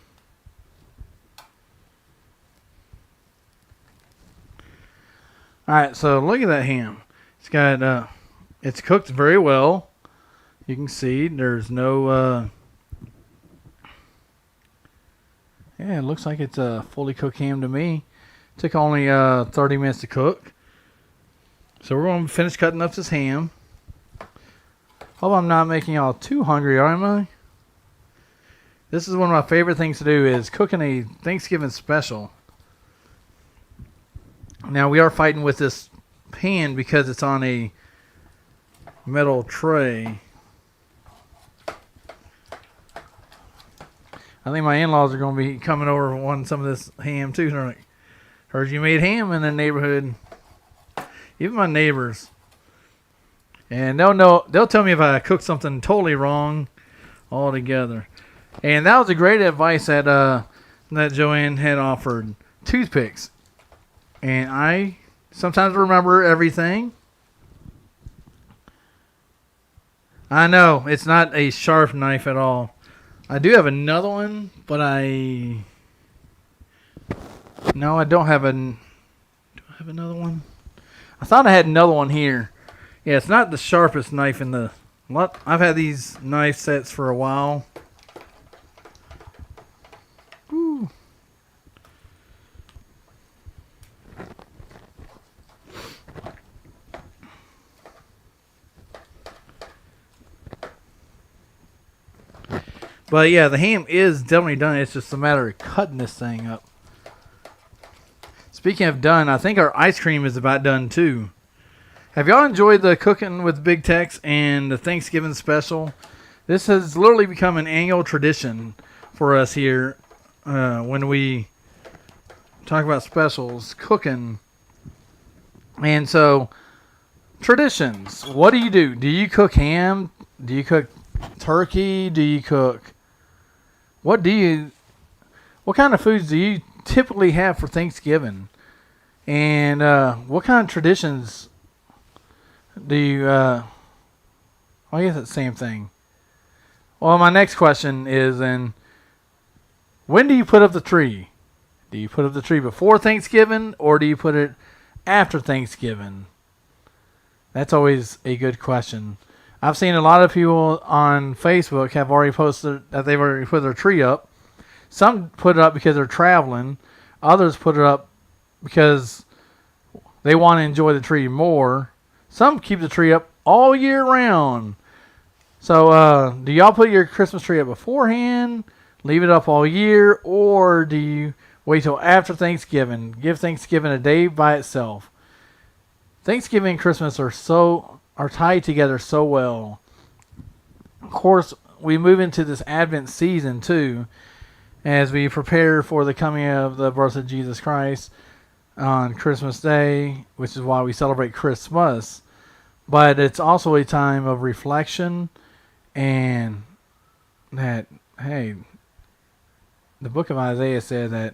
Alright, so look at that ham. It's got, it's cooked very well. You can see there's no Yeah, it looks like it's a fully cooked ham to me. Took only 30 minutes to cook. So we're going to finish cutting up this ham. Hope I'm not making y'all too hungry, am I? This is one of my favorite things to do is cooking a Thanksgiving special. Now we are fighting with this pan because it's on a metal tray. I think my in-laws are going to be coming over and wanting some of this ham too. They're like, heard you made ham in the neighborhood. Even my neighbors. And they'll tell me if I cooked something totally wrong altogether. And that was a great advice that Joanne had offered. Toothpicks. And I sometimes remember everything. I know, it's not a sharp knife at all. I do have another one, but no, I don't have do I have another one? I thought I had another one here. Yeah, it's not the sharpest knife in the lot. I've had these knife sets for a while. Ooh. But yeah, the ham is definitely done. It's just a matter of cutting this thing up. Speaking of done, I think our ice cream is about done too. Have y'all enjoyed the cooking with Big Tex and the Thanksgiving special? This has literally become an annual tradition for us here when we talk about specials, cooking. And so, traditions. What do you do? Do you cook ham? Do you cook turkey? Do you cook... What kind of foods do you typically have for Thanksgiving? And what kind of traditions do you... I guess it's the same thing. Well, my next question is, then, when do you put up the tree? Do you put up the tree before Thanksgiving, or do you put it after Thanksgiving? That's always a good question. I've seen a lot of people on Facebook have already posted that they've already put their tree up. Some put it up because they're traveling. Others put it up because they want to enjoy the tree more. Some keep the tree up all year round. So, do y'all put your Christmas tree up beforehand, leave it up all year, or do you wait till after Thanksgiving? Give Thanksgiving a day by itself. Thanksgiving and Christmas are tied together so well. Of course, we move into this Advent season too, as we prepare for the coming of the birth of Jesus Christ on Christmas Day, which is why we celebrate Christmas. But it's also a time of reflection, and that, hey, the book of Isaiah said that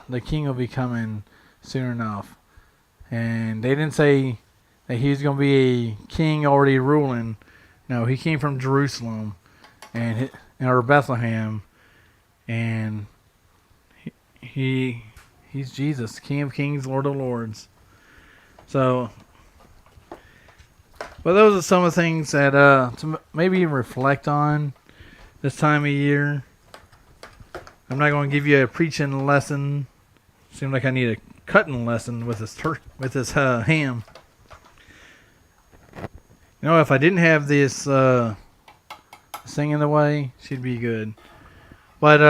the king will be coming soon enough. And they didn't say that he's going to be a king already ruling. No, he came from Jerusalem or Bethlehem, and he's Jesus, King of Kings, Lord of Lords. So, but those are some of the things that to maybe reflect on this time of year. I'm not going to give you a preaching lesson. Seems like I need a cutting lesson with this ham. You know, if I didn't have this thing in the way, she'd be good. But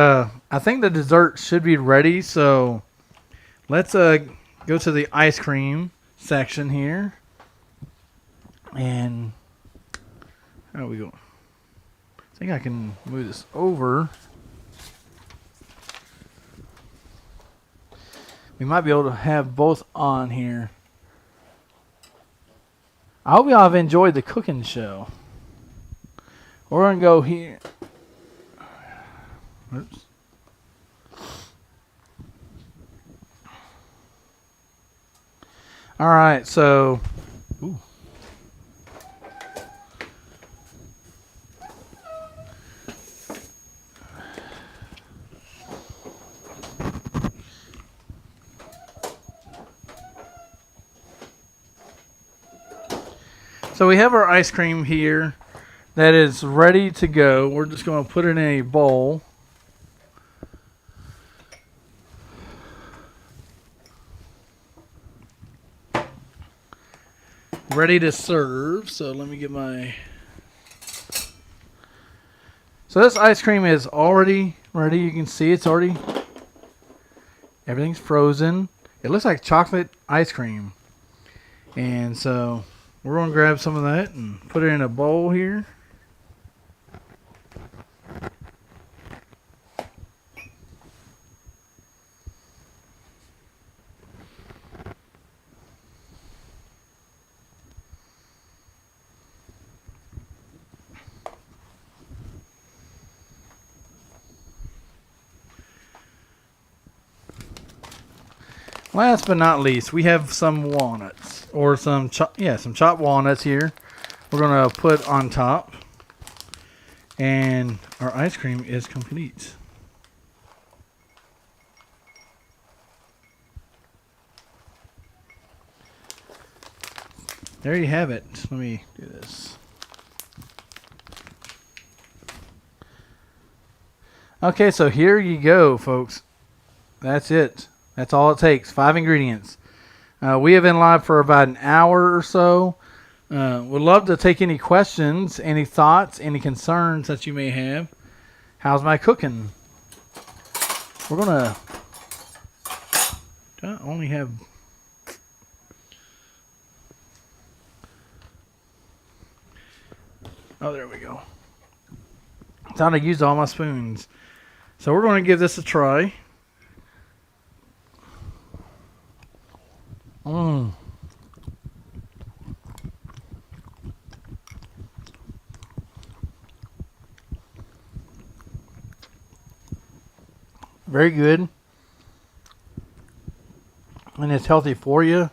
I think the dessert should be ready, so let's go to the ice cream section here. And how we go? I think I can move this over. We might be able to have both on here. I hope y'all have enjoyed the cooking show. We're going to go here. Oops. All right, so... Ooh. So we have our ice cream here that is ready to go. We're just going to put it in a bowl. ready to serve. So let me get my... So this ice cream is already ready. You can see it's already... Everything's frozen. It looks like chocolate ice cream. And so we're going to grab some of that and put it in a bowl here. Last but not least, we have some walnuts, or some chopped walnuts here. We're gonna put on top, and our ice cream is complete. There you have it. Let me do this. Okay, so here you go, folks. That's it. That's all it takes. 5 ingredients. We have been live for about an hour or so. Would love to take any questions, any thoughts, any concerns that you may have. How's my cooking? We're going to only have... Oh, there we go. Thought I used all my spoons. So we're going to give this a try. Very good. And it's healthy for you.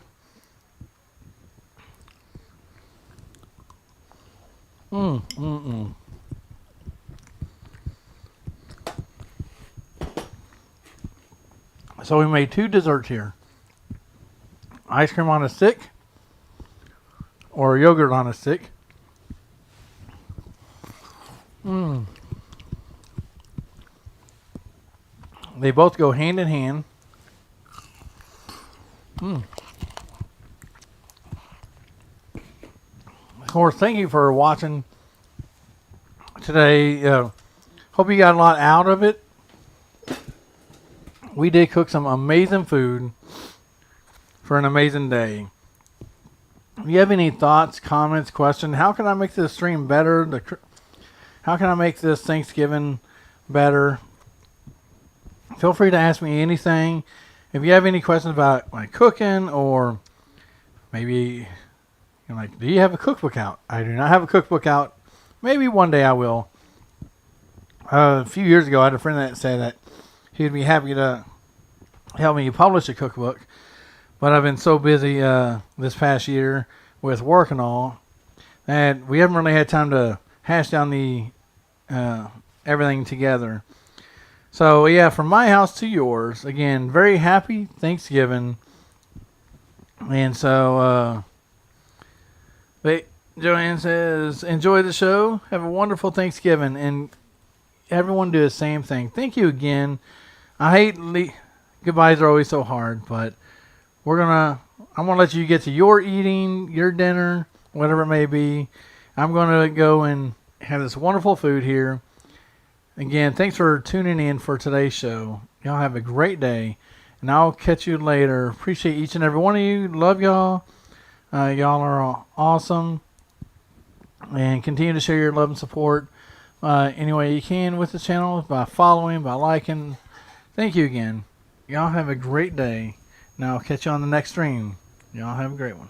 So we made 2 desserts here. Ice cream on a stick or yogurt on a stick. They both go hand in hand. Of course, thank you for watching today. Hope you got a lot out of it. We did cook some amazing food for an amazing day. If you have any thoughts, comments, questions, how can I make this stream better? How can I make this Thanksgiving better? Feel free to ask me anything. If you have any questions about my cooking, or maybe you're like, do you have a cookbook out? I do not have a cookbook out. Maybe one day I will. A few years ago, I had a friend that said that he would be happy to help me publish a cookbook. But I've been so busy this past year with work and all that we haven't really had time to hash down the everything together. So yeah, from my house to yours, again, very happy Thanksgiving. And so Joanne says, enjoy the show. Have a wonderful Thanksgiving. And everyone do the same thing. Thank you again. I hate goodbyes are always so hard, but I'm gonna let you get to your eating, your dinner, whatever it may be. I'm gonna go and have this wonderful food here. Again, thanks for tuning in for today's show. Y'all have a great day, and I'll catch you later. Appreciate each and every one of you. Love y'all. Y'all are awesome, and continue to share your love and support any way you can with the channel, by following, by liking. Thank you again. Y'all have a great day. Now I'll catch you on the next stream. Y'all have a great one.